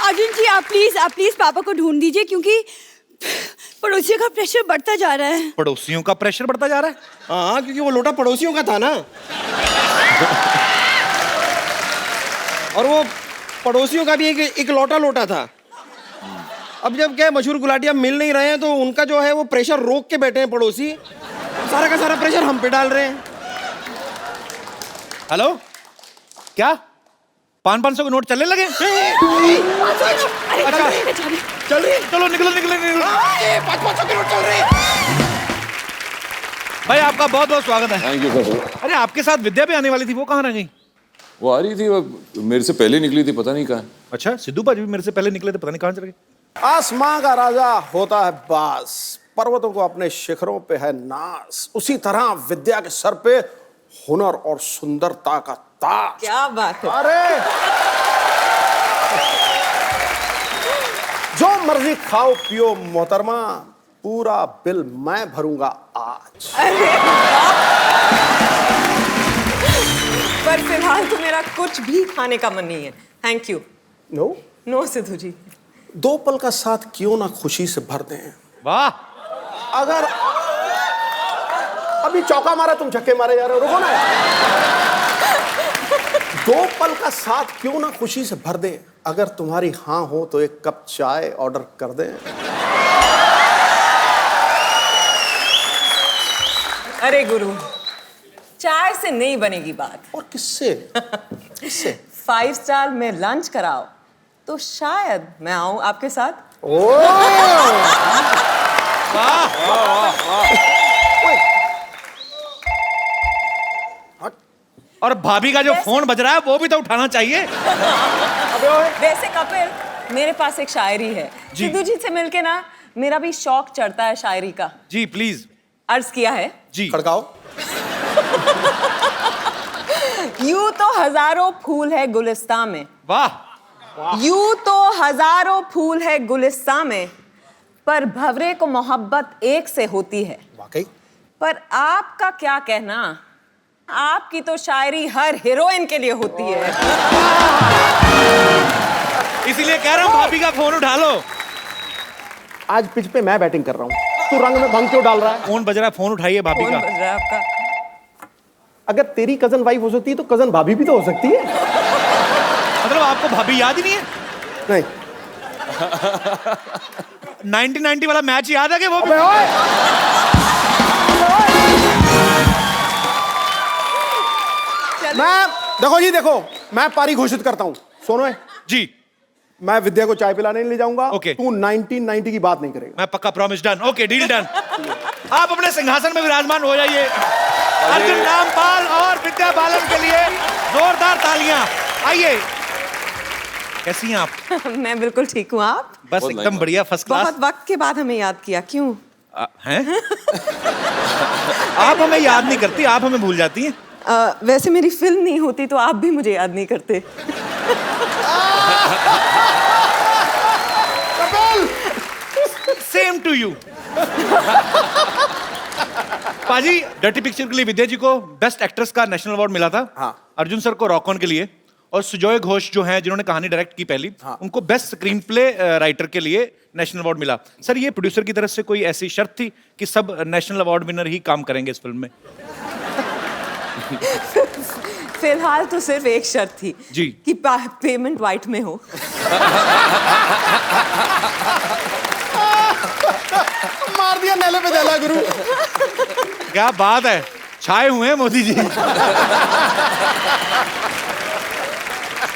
अर्जुन जी आप प्लीज पापा को ढूंढ दीजिए, क्योंकि पड़ोसियों का प्रेशर बढ़ता जा रहा है। पड़ोसियों का प्रेशर बढ़ता जा रहा है? हाँ, क्योंकि वो लोटा पड़ोसियों का था ना। और वो पड़ोसियों का भी एक लोटा था। अब जब क्या मशहूर गुलाटी अब मिल नहीं रहे हैं तो उनका जो है वो प्रेशर रोक के बैठे हैं पड़ोसी। सारा का सारा प्रेशर हम पे डाल रहे हैं। हेलो, क्या 500 के नोट चलने लगे? अच्छा चल रही, चलो निकलो। 500 के नोट चल रहे। भाई आपका बहुत बहुत स्वागत है। Thank you sir. अरे आपके साथ विद्या भी आने वाली थी, वो कहाँ रह गई? वो आ रही थी, वो मेरे से पहले निकली थी, पता नहीं कहाँ है। अच्छा, सिद्धू भाजी भी मेरे से पहले निकले थे, पता नहीं कहाँ चले गए। आसमां का राजा होता है बास, पर्वतों को अपने शिखरों पे है नास, उसी तरह विद्या के सर पे हुनर और सुंदरता का ताज। क्या बात है। अरे जो मर्जी खाओ पियो मोहतरमा, पूरा बिल मैं भरूंगा आज। पर फिलहाल तो मेरा कुछ भी खाने का मन नहीं है, थैंक यू। नो सिद्धू जी। 2 पल का साथ क्यों ना खुशी से भर दें। वाह। अगर अभी चौका मारा तुम छक्के मारे जा रहे हो, रुको ना। 2 पल का साथ क्यों ना खुशी से भर दें। अगर तुम्हारी हाँ हो तो 1 कप चाय ऑर्डर कर दें। अरे गुरु, चाय से नहीं बनेगी बात। और किससे? किससे? 5 स्टार में लंच कराओ तो शायद मैं आऊं आपके साथ। और भाभी का जो फोन बज रहा है वो भी तो उठाना चाहिए। वैसे कपिल, मेरे पास एक शायरी है। सिद्धू जी से मिलके ना मेरा भी शौक चढ़ता है शायरी का। जी प्लीज। अर्ज किया है जी। खड़काओ। यूं तो हजारों फूल है गुलिस्तां में। वाह। यूं तो हजारों फूल है गुलिस्तां में, पर भंवरे को मोहब्बत एक से होती है। वाकई। पर आपका क्या कहना, आपकी तो शायरी हर हीरोइन के लिए होती है। इसीलिए कह रहा हूँ भाभी का फोन उठा लो। आज पिच पे मैं बैटिंग कर रहा हूँ, तू रंग में भंग क्यों डाल रहा है? फोन बज रहा है, फोन उठाइए भाभी फोन का। बज रहा है आपका। अगर तेरी कजन वाइफ हो सकती है तो कजन भाभी भी तो हो सकती है। मतलब आपको भाभी याद ही नहीं है? नहीं। 1990 वाला मैच याद है कि वो? मैं देखो जी, देखो मैं पारी घोषित करता हूँ। सोनो जी। मैं विद्या को चाय पिलाने नहीं ले जाऊंगा। ओके। तू 1990 की बात नहीं करेगा। मैं पक्का, promise. Done. Okay, deal done. आप अपने सिंहासन में विराजमान हो जाइए। अर्जुन रामपाल और विद्या बालन के लिए जोरदार तालियां। आइए। कैसी हैं आप? मैं बिल्कुल ठीक हूँ। आप? बस एकदम बढ़िया, फर्स्ट क्लास। बहुत वक्त के बाद हमें याद किया, क्यों? हैं? आप हमें याद नहीं करती, आप हमें भूल जाती हैं। वैसे मेरी फिल्म नहीं होती तो आप भी मुझे याद नहीं करते। Same to you. पाजी, डर्टी पिक्चर के लिए विद्या जी को बेस्ट एक्ट्रेस का नेशनल अवार्ड मिला था। हाँ। अर्जुन सर को रॉक ऑन के लिए, और सुजॉय घोष जो हैं जिन्होंने कहानी डायरेक्ट की पहली, हाँ। उनको बेस्ट स्क्रीन प्ले राइटर के लिए नेशनल अवार्ड मिला। सर, ये प्रोड्यूसर की तरफ से कोई ऐसी शर्त थी कि सब नेशनल अवार्ड विनर ही काम करेंगे इस फिल्म में? फिलहाल तो सिर्फ एक शर्त थी जी कि पेमेंट व्हाइट में हो। मार दिया नेले पे देला गुरु। क्या बात है, छाए हुए हैं मोदी जी।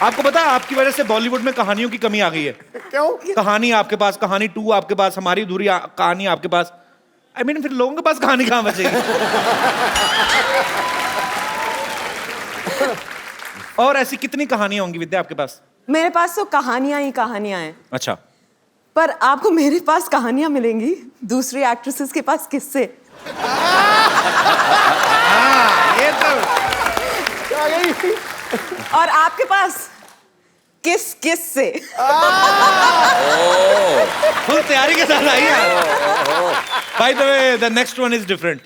आपको पता है आपकी वजह से बॉलीवुड में कहानियों की कमी आ गई है। क्यों? कहानी आपके पास, कहानी 2 आपके पास, हमारी अधूरी कहानी आपके पास। I mean, फिर लोगों के पास कहानी कहाँ बचेगी? और ऐसी कितनी कहानियां होंगी विद्या आपके पास? मेरे पास तो कहानियां ही कहानियां हैं, अच्छा, पर आपको मेरे पास कहानियां मिलेंगी दूसरी एक्ट्रेसेस के पास किससे? ये तो और आपके पास किस से? फुल तैयारी के साथ आई है। By the way, the next one is different.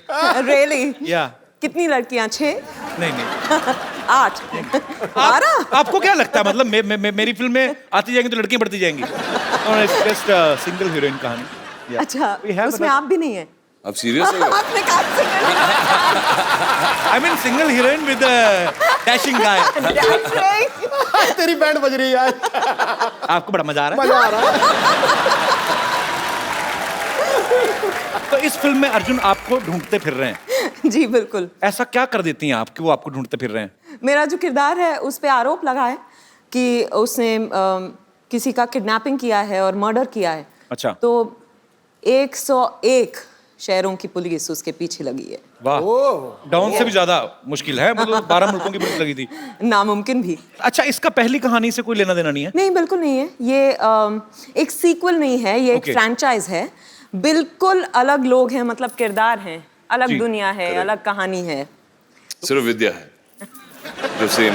Really? Yeah. कितनी लड़कियां? 6? नहीं 8? 12? आपको क्या लगता है, मतलब मेरी फिल्म में आती जाएंगी तो लड़कियां बढ़ती जाएंगी? जस्ट सिंगल हीरोइन कहानी। Yeah. अच्छा, उसमें आप भी नहीं है? आप सीरियस हो? आपने कहा single? I mean single heroine with a dashing guy. That's right. तेरी बैंड बज रही है यार। आपको बड़ा मजा आ रहा है? मजा आ रहा है। तो इस फिल्म में अर्जुन आपको ढूंढते फिर रहे हैं। जी बिल्कुल। ऐसा क्या कर देती हैं आप कि वो आपको ढूंढते फिर रहे हैं? मेरा जो किरदार है उस पे आरोप लगा है कि उसने किसी का किडनैपिंग किया है और मर्डर किया है। अच्छा। तो 101 शहरों की पुलिस उसके पीछे लगी है। वाह, डाउन से भी ज्यादा मुश्किल है, मतलब 12 मुल्कों की पुलिस लगी थी। नामुमकिन भी। अच्छा, इसका पहली कहानी से कोई लेना देना नहीं है? नहीं, बिल्कुल नहीं है। ये एक सीक्वल नहीं है, ये एक फ्रैंचाइज है। बिल्कुल अलग लोग हैं, मतलब किरदार हैं, अलग दुनिया है, अलग कहानी है। सिर्फ विद्या है जो सेम,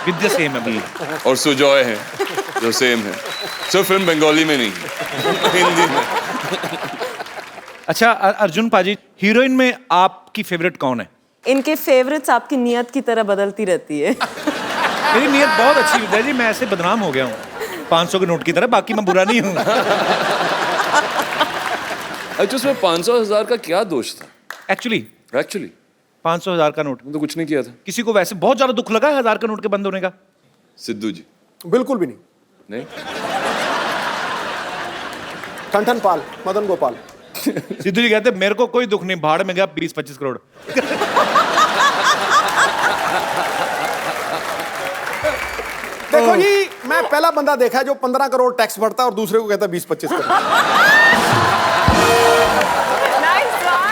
विद्या सेम है भाई, और सुजॉय है जो सेम है। सिर्फ फिल्म बंगाली में नहीं, हिंदी में। अच्छा अर्जुन पाजी, हीरोइन में आपकी फेवरेट कौन है? इनके फेवरेट्स आपकी नियत की तरह बदलती रहती है। मेरी नियत बहुत अच्छी है विद्या जी, मैं ऐसे बदनाम हो गया हूँ 500 के नोट की तरह, बाकी मैं बुरा नहीं हूँ। अच्छा, उसमें 500,000 का क्या दोष था? एक्चुअली 500,000 का नोट तो कुछ नहीं किया था। किसी को वैसे बहुत ज्यादा दुख लगा है 1000 का नोट के बंद होने का? सिद्धू जी? बिल्कुल भी नहीं। नहीं? ठन पाल, मदन गोपाल। सिद्धू जी कहते मेरे को कोई दुख नहीं, भाड़ में गया 20-25 करोड़। देखो जी, मैं पहला बंदा देखा है जो 15 करोड़ टैक्स भरता है और दूसरे को कहता है 20-25 करोड़।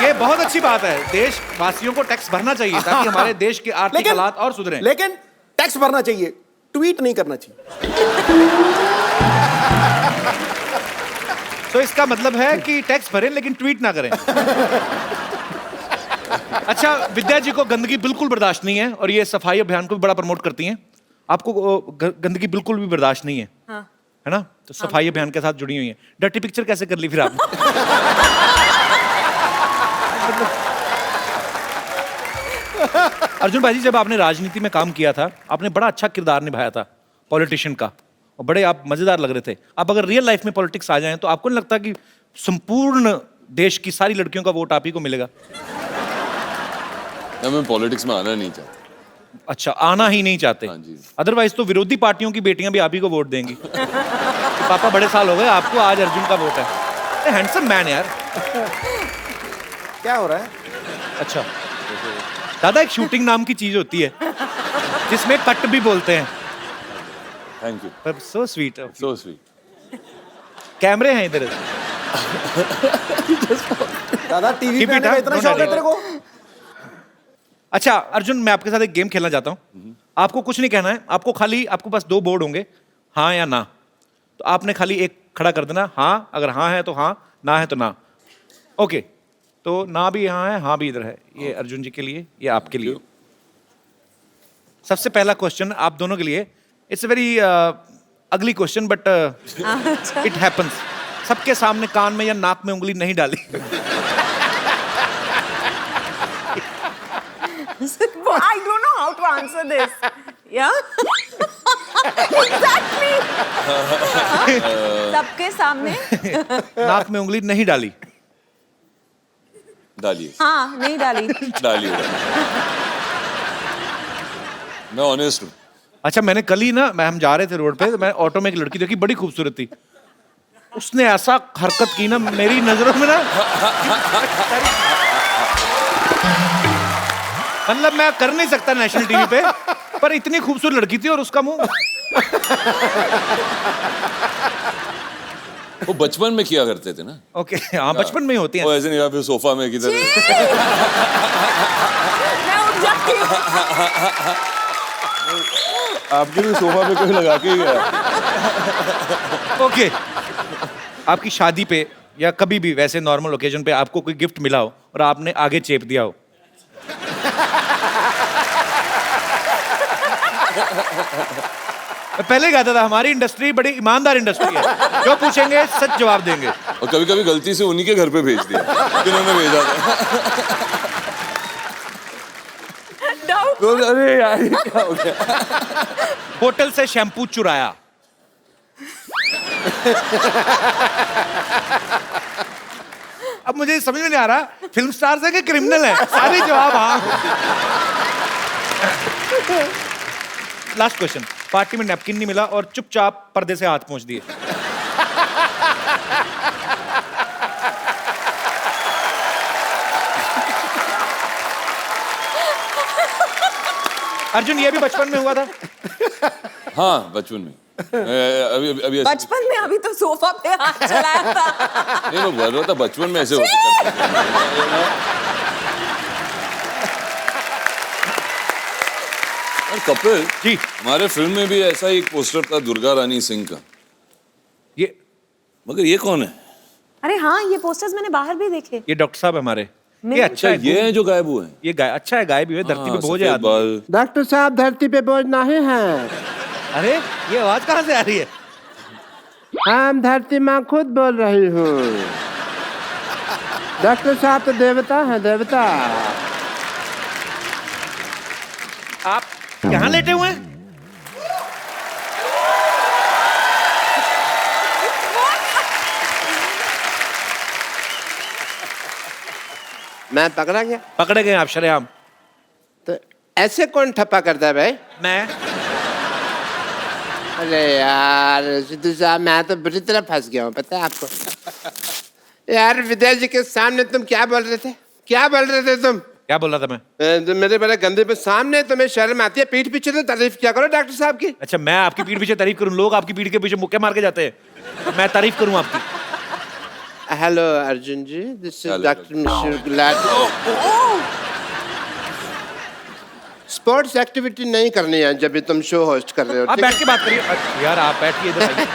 ये बहुत अच्छी बात है, देशवासियों को टैक्स भरना चाहिए ताकि हमारे देश के आर्थिक हालात और सुधरें। लेकिन टैक्स भरना चाहिए, ट्वीट नहीं करना चाहिए। तो इसका मतलब है कि टैक्स भरें लेकिन ट्वीट ना करें। अच्छा, विद्या जी को गंदगी बिल्कुल बर्दाश्त नहीं है और ये सफाई अभियान को भी बड़ा प्रमोट करती हैं। आपको गंदगी बिल्कुल भी बर्दाश्त नहीं है, हाँ। है ना? तो सफाई अभियान के साथ जुड़ी हुई है। डर्टी पिक्चर कैसे कर ली फिर आपने? अर्जुन भाई जी, जब आपने राजनीति में काम किया था, आपने बड़ा अच्छा किरदार निभाया था पॉलिटिशियन का, और बड़े आप मजेदार लग रहे थे। आप अगर रियल लाइफ में पॉलिटिक्स आ जाएं तो आपको नहीं लगता कि संपूर्ण देश की सारी लड़कियों का वोट आप ही को मिलेगा? मैं पॉलिटिक्स में आना नहीं चाहता। अच्छा, आना ही नहीं चाहते? हाँ जी। अदरवाइज तो विरोधी पार्टियों की बेटियां भी आप ही को वोट देंगी। पापा बड़े साल हो गए आपको, आज अर्जुन का वोट है। हैंडसम मैन यार। क्या हो रहा है? अच्छा दादा, एक शूटिंग नाम की चीज होती है जिसमें कट भी बोलते हैं। Thank you. पर सो स्वीट, सो स्वीट। कैमरे हैं इधर। दादा टीवी पे आने का इतना शौक है तेरे को? अच्छा अर्जुन, मैं आपके साथ एक गेम खेलना चाहता हूँ। आपको कुछ नहीं कहना है, आपको पास 2 बोर्ड होंगे, हाँ या ना। तो आपने खाली एक खड़ा कर देना, हाँ अगर हाँ है तो हाँ, ना है तो ना। ओके, तो ना भी यहाँ है, हाँ भी इधर है। ये अर्जुन जी के लिए, ये आपके लिए। सबसे पहला क्वेश्चन आप दोनों के लिए। It's a very ugly question but it happens. सबके सामने कान में या नाक में उंगली नहीं डाली। I don't know how to answer this. Yeah? Exactly. सबके सामने नाक में उंगली नहीं डाली। डालिए। हाँ, नहीं डाली। डालिए। मैं ऑनेस्ट हूँ। अच्छा, मैंने कल ही ना, हम जा रहे थे रोड पे, तो मैं ऑटो में एक लड़की देखी, बड़ी खूबसूरत थी। उसने ऐसा हरकत की ना मेरी नजरों में ना, मतलब मैं कर नहीं सकता नेशनल टीवी पे, पर इतनी खूबसूरत लड़की थी और उसका मुंह वो बचपन में किया करते थे ना। ओके हाँ बचपन में ही होती है। वो ऐसे नहीं या फिर सोफा में किधर। मैं उठ जाती हूँ। आपके भी सोफा पे कोई लगा के ही गया। ओके आपकी शादी पे या कभी भी वैसे नॉर्मल ओकेजन पे आपको कोई गिफ्ट मिला हो और आपने आगे चेप दिया हो। मैं पहले कहता था हमारी इंडस्ट्री बड़ी ईमानदार इंडस्ट्री है, जो पूछेंगे सच जवाब देंगे। और कभी कभी गलती से उन्हीं के घर पे भेज दिया जिन्होंने भेजा था। तो अरे यार ये क्या हो गया। होटल से शैम्पू चुराया। अब मुझे समझ में नहीं आ रहा फिल्म स्टार्स है कि क्रिमिनल है। सारे जवाब हाँ। लास्ट क्वेश्चन, पार्टी में नैपकिन नहीं मिला और चुपचाप पर्दे से हाथ पहुंच दिए। अर्जुन ये भी बचपन में हुआ था? हाँ बचपन में। अभी बचपन में अभी तो सोफा पे हाथ चलाया था। नहीं मैं बोल रहा था बचपन में ऐसे होते। और कपिल जी हमारे फिल्म में भी ऐसा एक पोस्टर था दुर्गा रानी सिंह का। ये मगर ये कौन है? अरे हाँ ये पोस्टर्स मैंने बाहर भी देखे। ये डॉक्टर साहब हमारे। ये अच्छा है। ये है जो गायब हुए हैं। ये अच्छा है गायब हुए धरती पे बोझ है आदमी। बाल। डॉक्टर साहब धरती पे बोझ नहीं है। अरे ये आवाज कहाँ से आ रही है? हम धरती माँ खुद बोल रही हूँ। डॉक्टर साहब तो देवता है देवता। आप यहाँ लेटे हुए हैं? मैं पकड़ा गया? पकड़े गए आप शरेआम। तो ऐसे कौन ठप्पा करता है भाई? मैं। अरे यार सिद्धू साहब मैं तो बुरी तरह फंस गया हूँ पता है आपको। यार विद्या जी के सामने तुम क्या बोल रहे थे? क्या बोल रहे थे तुम? क्या बोल रहा था मैं? मेरे बड़े गंदे पे सामने तुम्हें शर्म आती है, पीठ पीछे तो तारीफ क्या करो डॉक्टर साहब की। अच्छा मैं आपकी पीठ पीछे तारीफ करूं? लोग आपकी पीठ के पीछे मुक्के मार के जाते हैं, मैं तारीफ करूं आपकी? Hello Arjun ji, this is doctor Mishra Gulati. Sports activity नहीं करनी है जब भी तुम शो होस्ट कर रहे हो। आप बैठ के बात करिए यार, आप बैठिए इधर,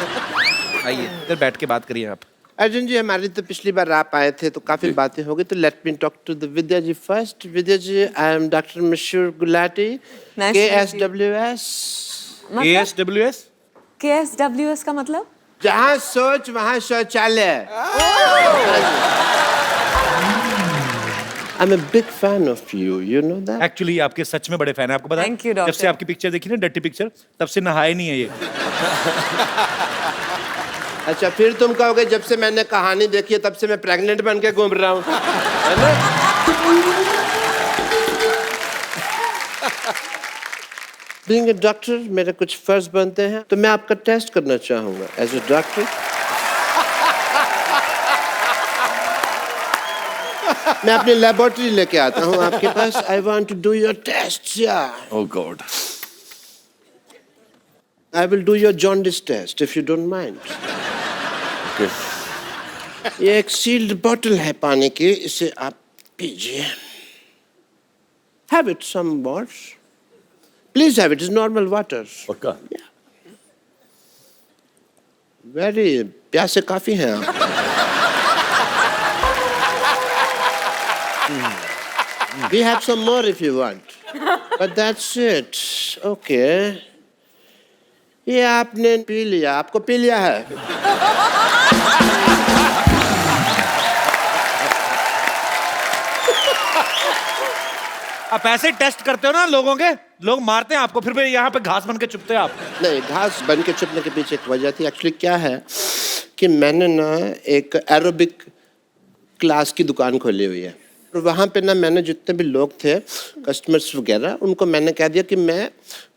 आइए इधर बैठ के बात करिए आप। अर्जुन जी हमारी तो पिछली बार आप आए थे तो काफी बातें हो गई, तो let me talk to the Vidya ji first. Vidya ji I am doctor Mishra Gulati, KSWS। KSWS? KSWS का मतलब? जहाँ सोच वहाँ शौचालय। I'm a big fan of you, you know that? Actually आपके सच में बड़े फैन है, आपको पता है? Thank you, doctor. जब से आपकी पिक्चर देखी ना डर्टी पिक्चर, तब से नहाए नहीं है ये। अच्छा फिर तुम कहोगे जब से मैंने कहानी देखी है तब से मैं प्रेग्नेंट बन के घूम रहा हूँ, है ना? Being a doctor मेरे कुछ फर्ज बनते हैं, तो मैं आपका टेस्ट करना चाहूँगा एज ए डॉक्टर। मैं अपनी लेबोरेटरी लेके आता हूँ आपके पास। I want to do your tests, yeah. Oh God. I will do your jaundice test if you don't mind. Okay. ये एक सील्ड बॉटल है पानी की, इसे आप पीजिए। Have it some more. Please have it. It's normal water. पक्का? Yeah. Very प्यासे काफी हैं आप। We have some more if you want. But that's it. Okay. ये आपने पी लिया, आपको पी लिया है। आप ऐसे टेस्ट करते हो ना लोगों के, लोग मारते हैं आपको, फिर भी यहाँ पे घास बन के चुपते हैं आप। नहीं, घास बन के चुपने के पीछे एक वजह थी। एक्चुअली क्या है कि मैंने ना एक एरोबिक क्लास की दुकान खोली हुई है, और वहाँ पे ना मैंने जितने भी लोग थे कस्टमर्स वगैरह, उनको मैंने कह दिया कि मैं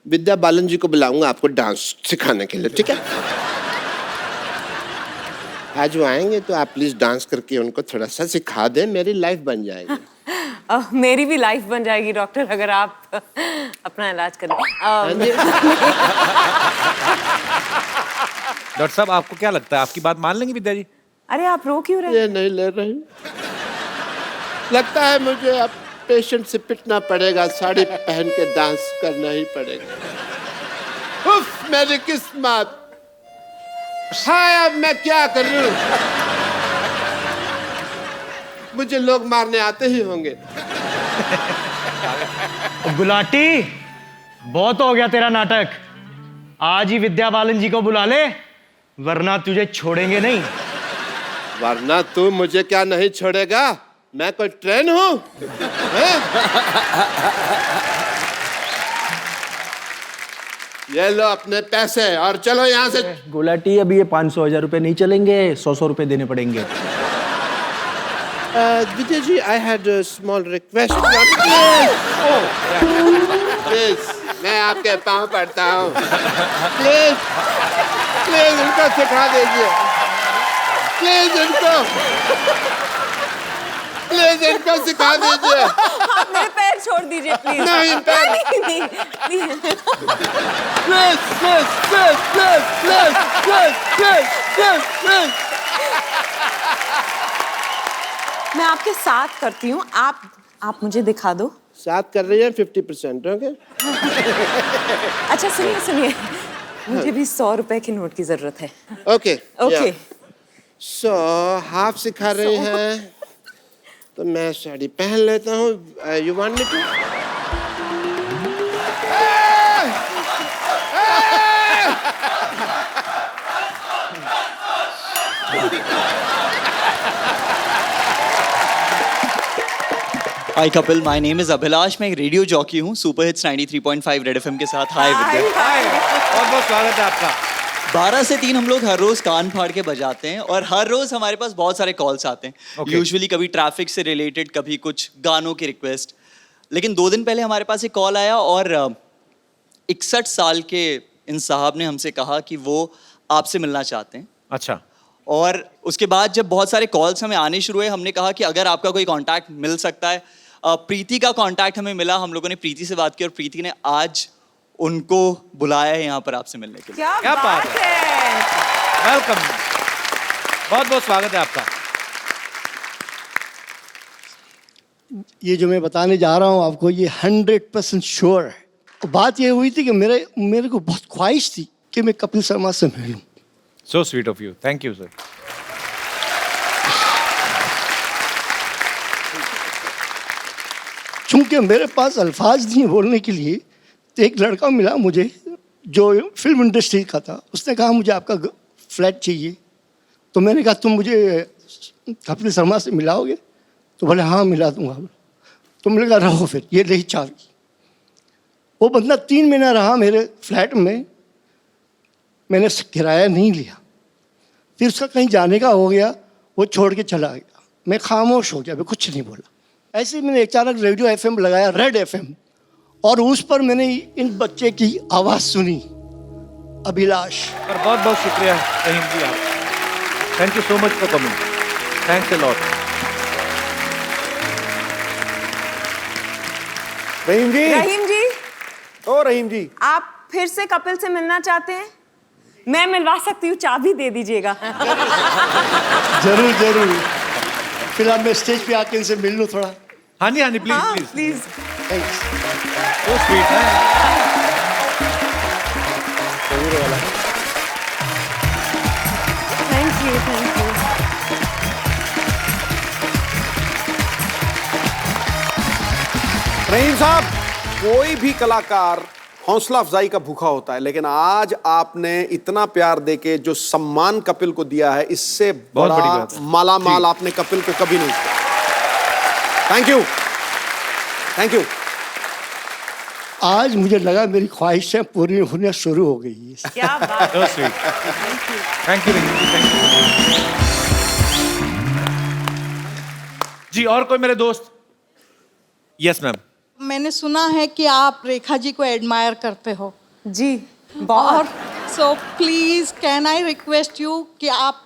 विद्या बालन जी को बुलाऊंगा आपको डांस सिखाने के लिए, ठीक है? आज वो आएंगे तो आप प्लीज डांस करके उनको थोड़ा सा सिखा दें, मेरी लाइफ बन जाएगी। मेरी भी लाइफ बन जाएगी डॉक्टर, अगर आप अपना इलाज करें। डॉक्टर साहब आपको क्या लगता है, आपकी बात मान लेंगे विद्या जी? अरे आप रो क्यों रहे? ये नहीं ले रही। लगता है मुझे अब पेशेंट से पिटना पड़ेगा, साड़ी पहन के डांस करना ही पड़ेगा। उफ, मेरी किस्मत। हाँ, अब मैं क्या करूं? मुझे लोग मारने आते ही होंगे। गुलाटी, बहुत हो गया तेरा नाटक। आज ही विद्या बालन जी को बुला ले, वरना तुझे छोड़ेंगे नहीं। वरना तू मुझे क्या नहीं छोड़ेगा? मैं कोई ट्रेन हूं? ये लो अपने पैसे और चलो यहाँ से। गुलाटी, अभी ये 500,000 रुपए नहीं चलेंगे, 100 रुपए देने पड़ेंगे। Vijay ji, I had a small request. Please, मैं आपके पाँव पड़ता हूँ। Please, please इनको सिखा दीजिए। Please इनको सिखा दीजिए। आप मेरे पैर छोड़ दीजिए प्लीज। नहीं, पैर नहीं। Please. मैं आपके साथ करती हूँ, आप मुझे दिखा दो। साथ कर रही है 50%, ओके? अच्छा सुनिए, मुझे भी 100 रुपए के नोट की जरूरत है। ओके। सो हाफ सिखा रही हैं, तो मैं साड़ी पहन लेता हूँ। You want me to? Hi Kapil, my name is Abhilash. मैं एक रेडियो जॉकी हूँ सुपर हिट्स 93.5 रेड एफएम के साथ। हाय विद्या। बहुत बहुत स्वागत है आपका। 12 से 3 हम लोग हर रोज कान फाड़ के बजाते हैं और हर रोज हमारे पास बहुत सारे कॉल्स आते हैं। यूजुअली कभी ट्रैफिक से रिलेटेड, कभी कुछ गानों की रिक्वेस्ट। लेकिन 2 दिन पहले हमारे पास एक कॉल आया और 61 साल के इन साहब ने हमसे कहा कि वो आपसे मिलना चाहते हैं। अच्छा। और उसके बाद जब बहुत सारे कॉल्स हमें आने शुरू हुए, हमने कहा कि अगर आपका कोई कांटेक्ट मिल सकता है। प्रीति का कांटेक्ट हमें मिला, हम लोगों ने प्रीति से बात की और प्रीति ने आज उनको बुलाया है यहाँ पर आपसे मिलने के लिए। क्या बात है। वेलकम, बहुत बहुत स्वागत है आपका। ये जो मैं बताने जा रहा हूँ आपको, ये 100% श्योर है। बात ये हुई थी कि मेरे को बहुत ख्वाहिश थी कि मैं कपिल शर्मा से मिलूं। So sweet of you. Thank you, sir. चूंकि मेरे पास अल्फाज नहीं बोलने के लिए, तो एक लड़का मिला मुझे जो फिल्म इंडस्ट्री का था। उसने कहा मुझे आपका फ्लैट चाहिए। तो मैंने कहा तुम मुझे कपिल शर्मा से मिलाओगे? तो बोले हाँ मिला दूंगा। तो मैंने कहा रहो फिर, ये रही चाबी। वो बंदा 3 महीना रहा मेरे फ्लैट में। मैंने किराया नहीं लिया। फिर उसका कहीं जाने का हो गया, वो छोड़ के चला गया। मैं खामोश हो गया, मैं कुछ नहीं बोला। ऐसे ही मैंने अचानक रेडियो एफएम लगाया, रेड एफएम, और उस पर मैंने इन बच्चे की आवाज़ सुनी, अभिलाष। और बहुत बहुत शुक्रिया रहीम जी आप। Thank you so much for coming. Thanks a lot. Rahim ji. ओ रहीम जी, आप फिर से कपिल से मिलना चाहते हैं? मैं मिलवा सकती हूँ, चाबी दे दीजिएगा। जरूर जरूर। फिर अब मैं स्टेज पे आके इनसे मिल लूँ थोड़ा। हाँ जी प्लीज प्लीज। थैंक्स। तो स्वीट है। Thank you. रहीम साहब, कोई भी कलाकार हौसला अफजाई का भूखा होता है, लेकिन आज आपने इतना प्यार देके जो सम्मान कपिल को दिया है, इससे बड़ा माला माल आपने कपिल को कभी नहीं किया। Thank you. आज मुझे लगा मेरी ख्वाहिशें पूरी होना शुरू हो गई है। क्या बात है। थैंक यू जी। और कोई मेरे दोस्त? Yes ma'am. मैंने सुना है कि आप रेखा जी को एडमायर करते हो। जी बहुत। So please can I request you कि आप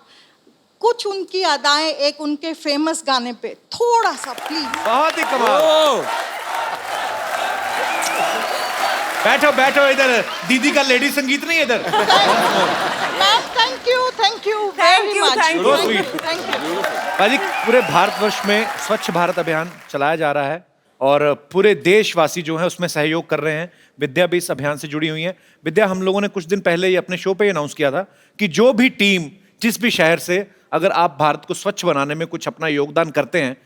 कुछ उनकी अदाएं एक उनके फेमस गाने पे थोड़ा सा प्लीज। बहुत ही कमाल। बैठो इधर। दीदी का लेडी संगीत नहीं इधर। मैं thank you very much. So sweet. भाजी पूरे भारतवर्ष में स्वच्छ भारत अभियान चलाया जा रहा है और पूरे देशवासी जो हैं उसमें सहयोग कर रहे हैं। विद्या भी इस अभियान से जुड़ी हुई है। विद्या, हम लोगों ने कुछ दिन पहले ही अपने शो पे अनाउंस किया था कि जो भी टीम जिस भी शहर से अगर आप भारत को स्वच्छ बनाने में कुछ अपना योगदान करते हैं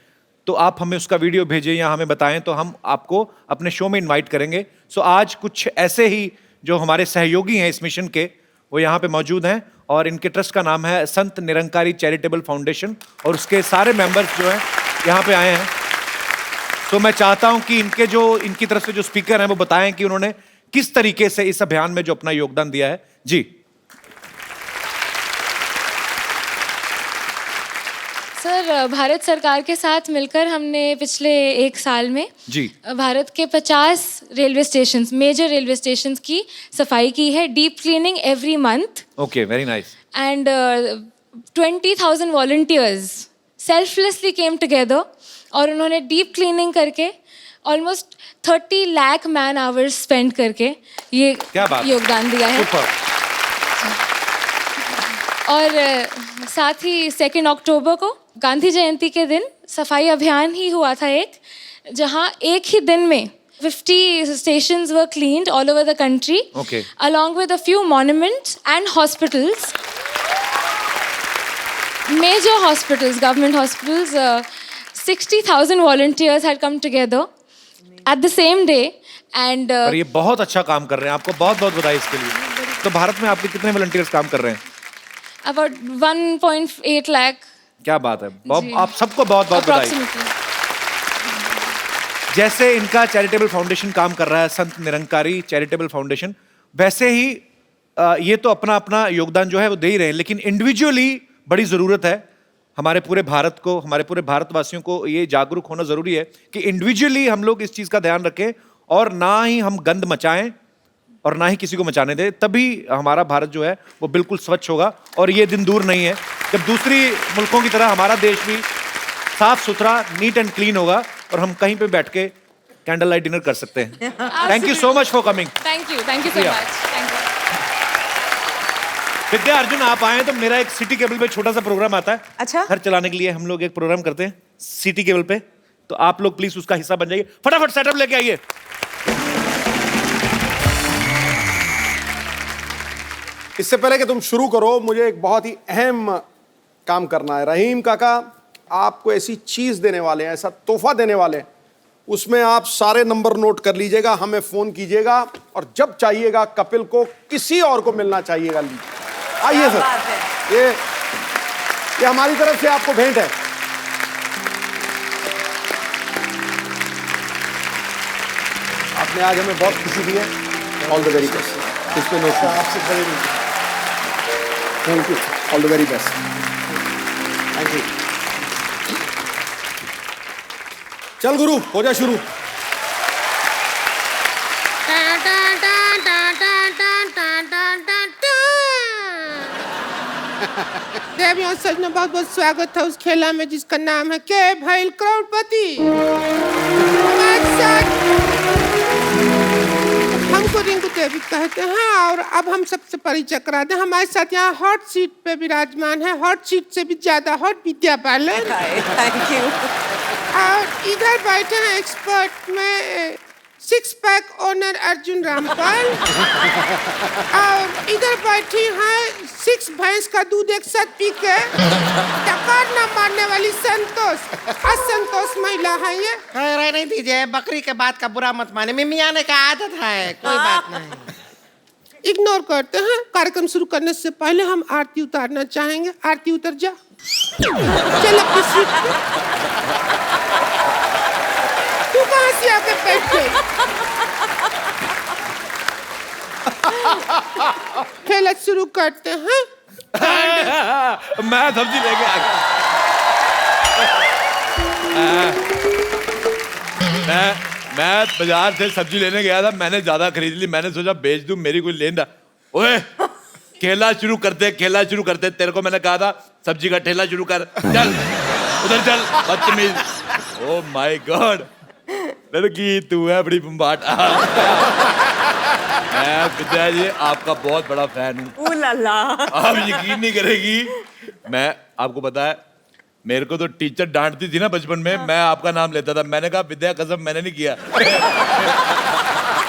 तो आप हमें उसका वीडियो भेजें या हमें बताएं तो हम आपको अपने शो में इनवाइट करेंगे। सो आज कुछ ऐसे ही जो हमारे सहयोगी हैं इस मिशन के वो यहाँ पे मौजूद हैं और इनके ट्रस्ट का नाम है संत निरंकारी चैरिटेबल फाउंडेशन और उसके सारे मेंबर्स जो हैं यहाँ पे आए हैं। तो मैं चाहता हूं कि इनकी तरफ से जो स्पीकर हैं वो बताएं कि उन्होंने किस तरीके से इस अभियान में जो अपना योगदान दिया है। जी सर, भारत सरकार के साथ मिलकर हमने पिछले 1 साल में जी भारत के 50 railway stations, major railway stations की सफाई की है, deep cleaning every month. Okay, very nice. And 20,000 volunteers selflessly came together और उन्होंने डीप क्लीनिंग करके almost 30 lakh man hours spend करके ये योगदान दिया है। और साथ ही 2 अक्टूबर को गांधी जयंती के दिन सफाई अभियान ही हुआ था एक, जहां एक ही दिन में 50 stations were cleaned all over the country, along with a few monuments and hospitals, major hospitals, government hospitals. 60,000 volunteers had come together at the same day and और ये बहुत अच्छा काम कर रहे हैं, आपको बहुत बहुत बधाई इसके लिए। तो भारत में आपके कितने वॉलंटियर्स काम कर रहे हैं? about 1.8 lakh। क्या बात है, आप सबको बहुत बहुत बधाई। जैसे इनका चैरिटेबल फाउंडेशन काम कर रहा है, संत निरंकारी चैरिटेबल फाउंडेशन, वैसे ही ये तो अपना अपना योगदान जो है वो दे ही रहे हैं, लेकिन इंडिविजुअली बड़ी ज़रूरत है हमारे पूरे भारत को, हमारे पूरे भारतवासियों को ये जागरूक होना ज़रूरी है कि इंडिविजुअली हम लोग इस चीज़ का ध्यान रखें और ना ही हम गंद मचाएं और ना ही किसी को मचाने दें, तभी हमारा भारत जो है वो बिल्कुल स्वच्छ होगा। और ये दिन दूर नहीं है जब दूसरी मुल्कों की तरह हमारा देश भी साफ सुथरा, नीट एंड क्लीन होगा और हम कहीं पे बैठ के कैंडल लाइट डिनर कर सकते हैं। Thank you so much for coming. Thank you so much. Vidya, Arjun आप आए तो मेरा एक सिटी केबल पे छोटा सा प्रोग्राम आता है। अच्छा, घर चलाने के लिए हम लोग एक प्रोग्राम करते हैं सिटी केबल पे, तो आप लोग प्लीज उसका हिस्सा बन जाइए। फटाफट सेटअप लेके आइए। इससे पहले कि तुम शुरू करो, मुझे एक बहुत ही अहम काम करना है। रहीम काका आपको ऐसी चीज देने वाले हैं, ऐसा तोहफा देने वाले हैं, उसमें आप सारे नंबर नोट कर लीजिएगा, हमें फोन कीजिएगा और जब चाहिएगा कपिल को किसी और को मिलना चाहिएगा। आइए सर, ये हमारी तरफ से आपको भेंट है। आपने आज हमें बहुत खुशी दी है। All the very best. इस पे नोट आपसे thank you. All the very best. Thank you. चल गुरु, हो जा शुरू। देवियों सजनों, बहुत बहुत स्वागत है उस खेला में जिसका नाम है के भैल करोड़पति। हमको रिंकू देवी कहते हैं और अब हम सबसे परिचय करा दें। हमारे साथ यहाँ हॉट सीट पे विराजमान है, हॉट सीट से भी ज्यादा hot Vidya Balan. Thank you. और इधर बैठे हैं एक्सपर्ट में 6 पैक ओनर अर्जुन रामपाल और इधर बैठी हैं 6 भैंस का दूध एक साथ पी के टकार न मारने वाली संतोष। असंतोष महिला है ये। रहने दीजिए, बकरी के बात का बुरा मत माने, मिमी आने का आदत है, कोई बात नहीं। इग्नोर करते हैं। कार्यक्रम शुरू करने से पहले हम आरती उतारना चाहेंगे। आरती उतर जा। चल अपनी सीट पे। तू कहाँ से आके बैठ गई? खेल शुरू करते हैं। मैं सब्जी लेके आ गया। मैं बाजार से सब्जी लेने गया था, मैंने ज्यादा खरीद ली, मैंने सोचा बेच दूं, मेरी कोई लेना। ओए खेला शुरू करते, तेरे को मैंने कहा था सब्जी का ठेला शुरू कर। चल उधर चल, बदतमीज। ओह माय गॉड, लड़की तू है बड़ी बम्बाट। मैं विद्या जी आपका बहुत बड़ा फैन हूँ। लल्ला। आप यकीन नहीं करेगी, मैं आपको पता है मेरे को तो टीचर डांटती थी ना बचपन में, मैं आपका नाम लेता था। मैंने कहा विद्या कसम मैंने नहीं किया।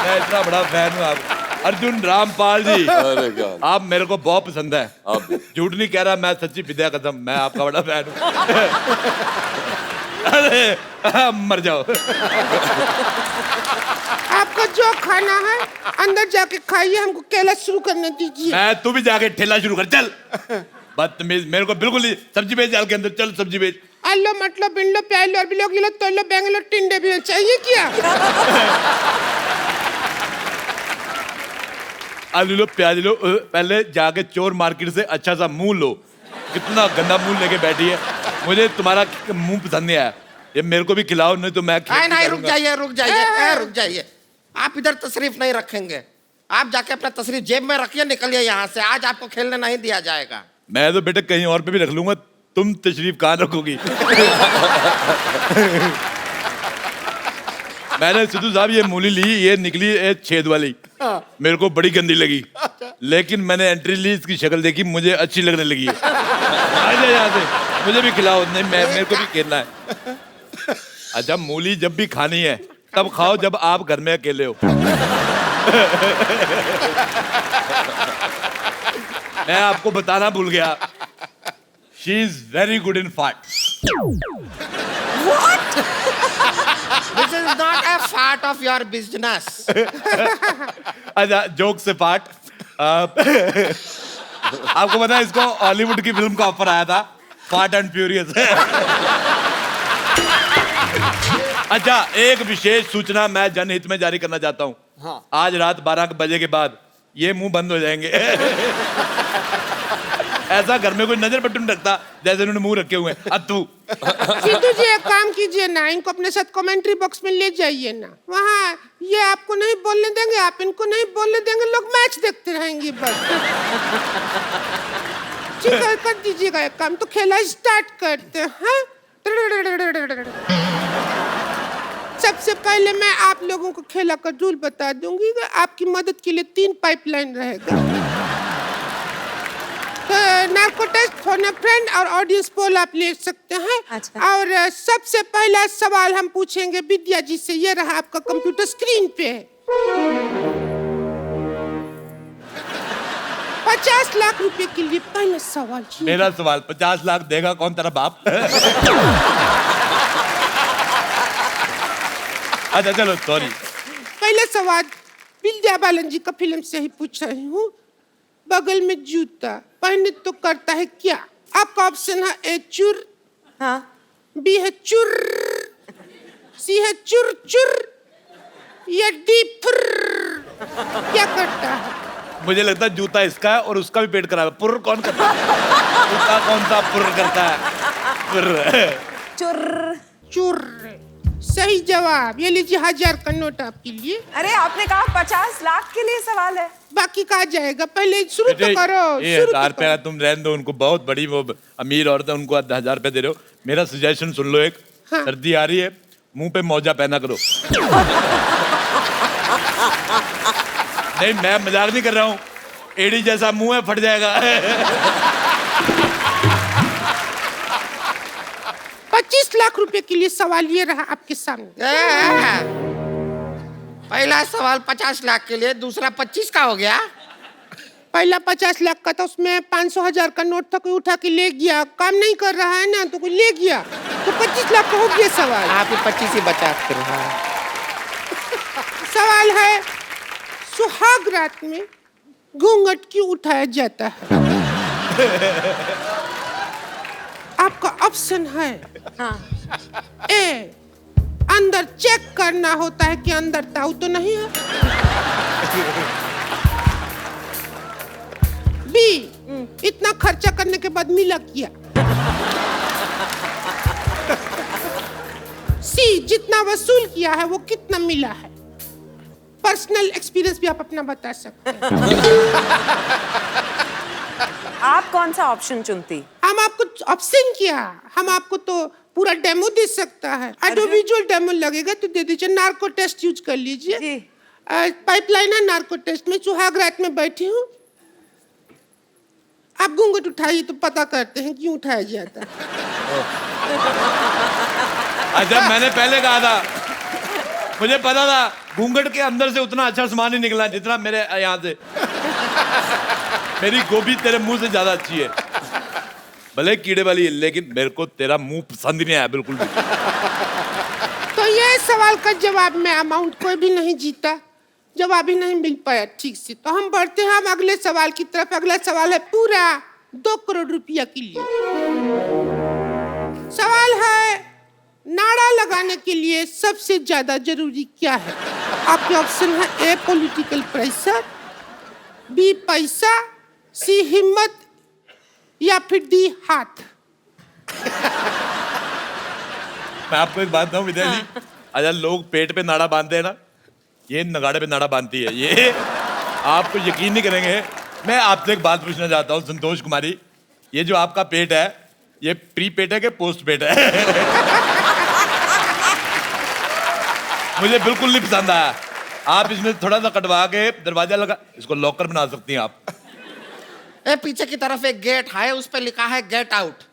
मैं इतना बड़ा फैन हूँ आप अर्जुन रामपाल जी। अरे God। आप मेरे को बहुत पसंद है। आप झूठ नहीं कह रहा, मैं सच्ची विद्या कसम मैं आपका बड़ा फैन हूँ। अरे मर जाओ। आपको जो खाना है अंदर जाके खाइए, हमको केला शुरू करने दीजिए। मैं तू भी जाके ठेला शुरू कर चल। बदतमीज, मेरे को बिल्कुल नहीं। सब्जी बेच जाल के अंदर, चल सब्जी बेच। आलो मतलब बिल्लो प्यालो बिलो किलो तोलो बेंगलो टिंडे भी चाहिए क्या? आलू लो प्याज लो, पहले जाके चोर मार्केट से अच्छा सा मुंह लो। कितना गंदा मुंह लेके बैठी है, मुझे तुम्हारा मुंह पसंद नहीं आया। ये मेरे को भी खिलाओ, नहीं तो मैं नहीं रुक जाइए रुक जाइए रुक जाइए। आप इधर तशरीफ नहीं रखेंगे, आप जाके अपना तशरीफ जेब में रखिए, निकलिए यहाँ से। आज आपको खेलने नहीं दिया जाएगा। मैं तो बेटा कहीं और पे भी रख लूंगा, तुम तशरीफ कहाँ रखोगी? मैंने सिद्धू साहब ये मूली ली, ये निकली ये छेद वाली। मेरे को बड़ी गंदी लगी, लेकिन मैंने एंट्री ली, इसकी शक्ल देखी, मुझे अच्छी लगने लगी है। आजा यहाँ से, मुझे भी खिलाओ। नहीं मेरे को भी खेलना है। अच्छा मूली जब भी खानी है तब खाओ जब आप घर में अकेले हो। मैं आपको बताना भूल गया, she is very good in fart. What? This is not a part of your business. अच्छा जोक से पार्ट। आपको पता है इसको हॉलीवुड की फिल्म का ऑफर आया था, फास्ट एंड फ्यूरियस। अच्छा एक विशेष सूचना मैं जनहित में जारी करना चाहता हूँ। हाँ। आज रात 12 बजे के बाद ये मुंह बंद हो जाएंगे। ऐसा घर में कोई नजर बटन रखता जैसे उन्होंने मुंह रखे हुए हैं। अब तू सिद्धू जी एक काम कीजिए ना, इनको अपने साथ कमेंट्री बॉक्स में ले जाइए ना। वहाँ ये आपको नहीं बोलने देंगे, आप इनको नहीं बोलने देंगे, लोग मैच देखते रहेंगे बस। ठीक है कर दीजिएगा एक काम, तो खेला स्टार्ट करते हैं। सबसे पहले मैं आप लोगों को खेला का रूल बता दूंगी। आपकी मदद के लिए 3 पाइपलाइन रहेगा। तो narco test, phone a friend और ऑडियंस पोल आप ले सकते हैं। अच्छा। और सबसे पहला सवाल हम पूछेंगे विद्या जी से, ये रहा आपका कंप्यूटर स्क्रीन पे। 50 लाख रुपए के लिए पहला सवाल। मेरा सवाल 50 लाख देगा कौन तेरा बाप? अच्छा चलो सॉरी। पहला सवाल विद्या बालन जी का फिल्म से ही पूछ रही हूँ। बगल में जूता पहने तो करता है क्या? आपका ऑप्शन है ए चुर, हाँ, बी है चुर, सी है चुर चुर, या डी फुर। क्या करता है? मुझे लगता है जूता इसका है और उसका भी पेट खराब है। पुर्र कौन करता है? जूता कौन सा पुर्र करता है? पुर्र। चुर चुर सही जवाब। ये लीजिए 1000 का नोट आपके लिए। अरे आपने कहा 50 लाख के लिए सवाल है, बाकी कहा जाएगा। पहले शुरू तो करो। ये 1000 रुपया तुम रहने दो, उनको बहुत बड़ी वो अमीर औरत है, उनको 1000 रुपया दे रहे हो। मेरा सजेशन सुन लो एक। हाँ। सर्दी आ रही है, मुंह पे मौजा पहना करो। नहीं मैं मजाक नहीं कर रहा हूँ, एड़ी जैसा मुंह है, फट जाएगा। 25 लाख रुपए के लिए सवाल ये रहा आपके सामने। पहला सवाल 50 लाख के लिए, दूसरा 25 का हो गया। पहला 50 लाख का था, उसमें 500,000 का नोट था, कोई उठा के ले गया। काम नहीं कर रहा है ना तो कोई ले गया, तो 25 लाख का हो गया सवाल। आप ही 25 ही बचा कर। सवाल है सुहाग रात में घूंघट क्यों उठाया जाता है? आपका ऑप्शन है, हाँ, ए अंदर चेक करना होता है कि अंदर ताऊ तो नहीं है, बी इतना खर्चा करने के बाद मिला क्या, सी जितना वसूल किया है वो कितना मिला है। पर्सनल एक्सपीरियंस भी आप अपना बता सकते हैं। आप कौन सा ऑप्शन चुनती? हम आपको ऑप्शन क्या, हम आपको तो पूरा डेमो दे सकता है। ऑडियोविजुअल डेमो लगेगा तो दे दीजिए। नार्को टेस्ट यूज कर लीजिए। पाइपलाइन है नार्को टेस्ट में। सुहाग रात में बैठी हूँ, घूंघट उठाइए तो पता करते हैं क्यों उठाया जाता है। अच्छा, मैंने पहले कहा था, मुझे पता था घूंघट के अंदर से उतना अच्छा सामान नहीं निकला जितना मेरे यहाँ से। मेरी गोभी तेरे मुंह से ज्यादा अच्छी है, भले कीड़े वाली है, लेकिन मेरे को तेरा मुंह पसंद ही नहीं आया बिल्कुल भी। तो ये सवाल का जवाब में अमाउंट कोई भी नहीं जीता, जवाब ही नहीं मिल पाया ठीक से। तो हम बढ़ते हैं हम अगले सवाल की तरफ। अगला सवाल है पूरा 2 करोड़ रुपया के लिए। सवाल है, नारा लगाने के लिए सबसे ज्यादा जरूरी क्या है? आपके ऑप्शन है ए पॉलिटिकल प्रेशर, बी पैसा, सी हिम्मत, या फिर डी हाथ। मैं आपको एक बात बताऊं विद्या जी, अगर लोग पेट पे नाड़ा बांधते हैं ना, ये नगाड़े पे नाड़ा बांधती है। ये आपको यकीन नहीं करेंगे। मैं आपसे एक बात पूछना चाहता हूँ संतोष कुमारी, ये जो आपका पेट है, ये प्री पेट है कि पोस्ट पेट है? मुझे बिल्कुल नहीं पसंद आया। आप इसमें थोड़ा सा कटवा के दरवाजा लगा, इसको लॉकर बना सकती हैं आप। पीछे की तरफ एक गेट है, उस पर लिखा है गेट आउट,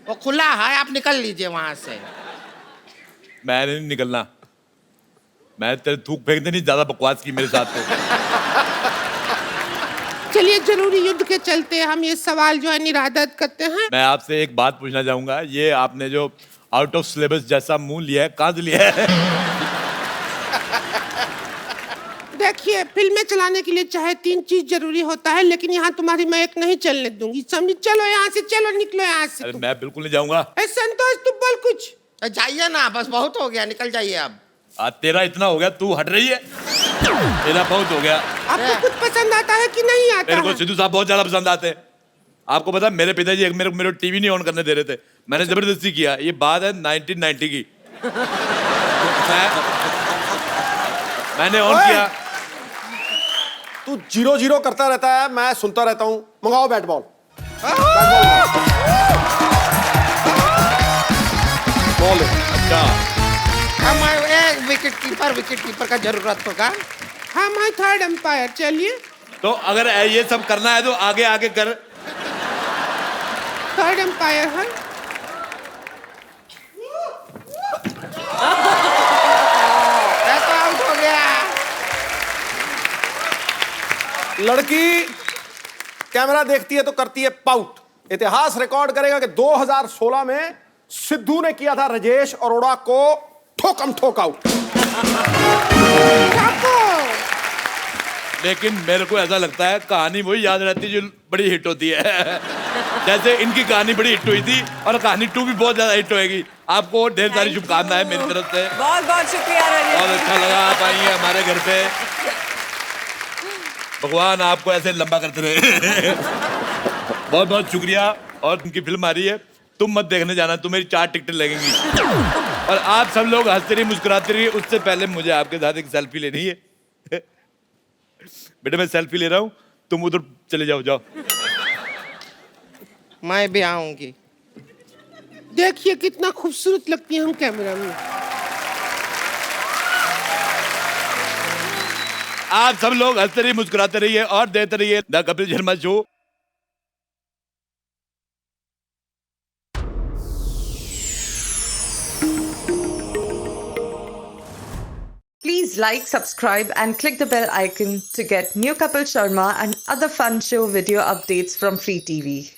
वो खुला है, आप निकल लीजिए वहां से। मैंने नहीं निकलना, मैं तेरे थूक फेंकते नहीं, ज्यादा बकवास की मेरे साथ तो। चलिए जरूरी युद्ध के चलते हम ये सवाल जो है निरादत करते हैं। मैं आपसे एक बात पूछना चाहूंगा, ये आपने जो आउट ऑफ सिलेबस जैसा मुंह लिया है, कहाँ से लिया है? देखिए, फिल्में चलाने के लिए चाहे 3 चीज जरूरी होता है, लेकिन यहाँ तुम्हारी मैं एक नहीं चलने दूंगी, समझी? चलो यहाँ से, चलो निकलो यहाँ से। अरे मैं बिल्कुल नहीं जाऊंगा। संतोष तू बोल कुछ। जाइए ना, बस बहुत हो गया, निकल जाइए अब। तेरा इतना हो गया, तू हट रही है, तेरा बहुत हो गया। आपको कुछ पसंद आता है कि नहीं आता? मेरे को सिद्धू साहब बहुत ज्यादा पसंद आते हैं। आपको पता है, मेरे पिताजी मेरे टीवी नहीं ऑन करने दे रहे थे, मैंने जबरदस्ती किया। ये बात है 1990 की। मैंने ऑन किया। तू 0-0 करता रहता है, मैं सुनता रहता हूँ। मंगाओ बैट बॉल। बॉल। अच्छा, हम विकेट कीपर का जरूरत होगा। हम हैं थर्ड अंपायर। चलिए, तो अगर ये सब करना है तो आगे आगे कर। थर्ड अंपायर है। तो आउट हो गया। लड़की कैमरा देखती है तो करती है पाउट। इतिहास रिकॉर्ड करेगा कि 2016 में सिद्धू ने किया था राजेश अरोड़ा को ठोकम ठोक आउट। लेकिन मेरे को ऐसा लगता है कहानी वही याद रहती है जो बड़ी हिट होती है। जैसे इनकी कहानी बड़ी हिट हुई थी, और कहानी 2 भी बहुत ज्यादा हिट होएगी। आपको ढेर सारी शुभकामनाएं मेरी तरफ से। बहुत बहुत शुक्रिया राजेश। बहुत अच्छा लगा आप आई हैं हमारे घर पे। भगवान आपको ऐसे लंबा करते रहे। बहुत बहुत शुक्रिया। और उनकी फिल्म आ रही है, तुम मत देखने जाना, तुम्हें 4 टिकटें लगेंगी। और आप सब लोग हंसते रहिए, मुस्कुराते रहिए। उससे पहले मुझे आपके साथ एक सेल्फी लेनी है। बेटा मैं सेल्फी ले रहा हूँ, तुम उधर चले जाओ। जाओ, मैं भी आऊंगी। देखिए कितना खूबसूरत लगती है हम कैमरा में। आप सब लोग हंसते रहिए, मुस्कुराते रहिए और देते रहिए the Kapil Sharma show. Please like, subscribe and click the bell icon to get new Kapil Sharma and other fun show video updates from Free TV.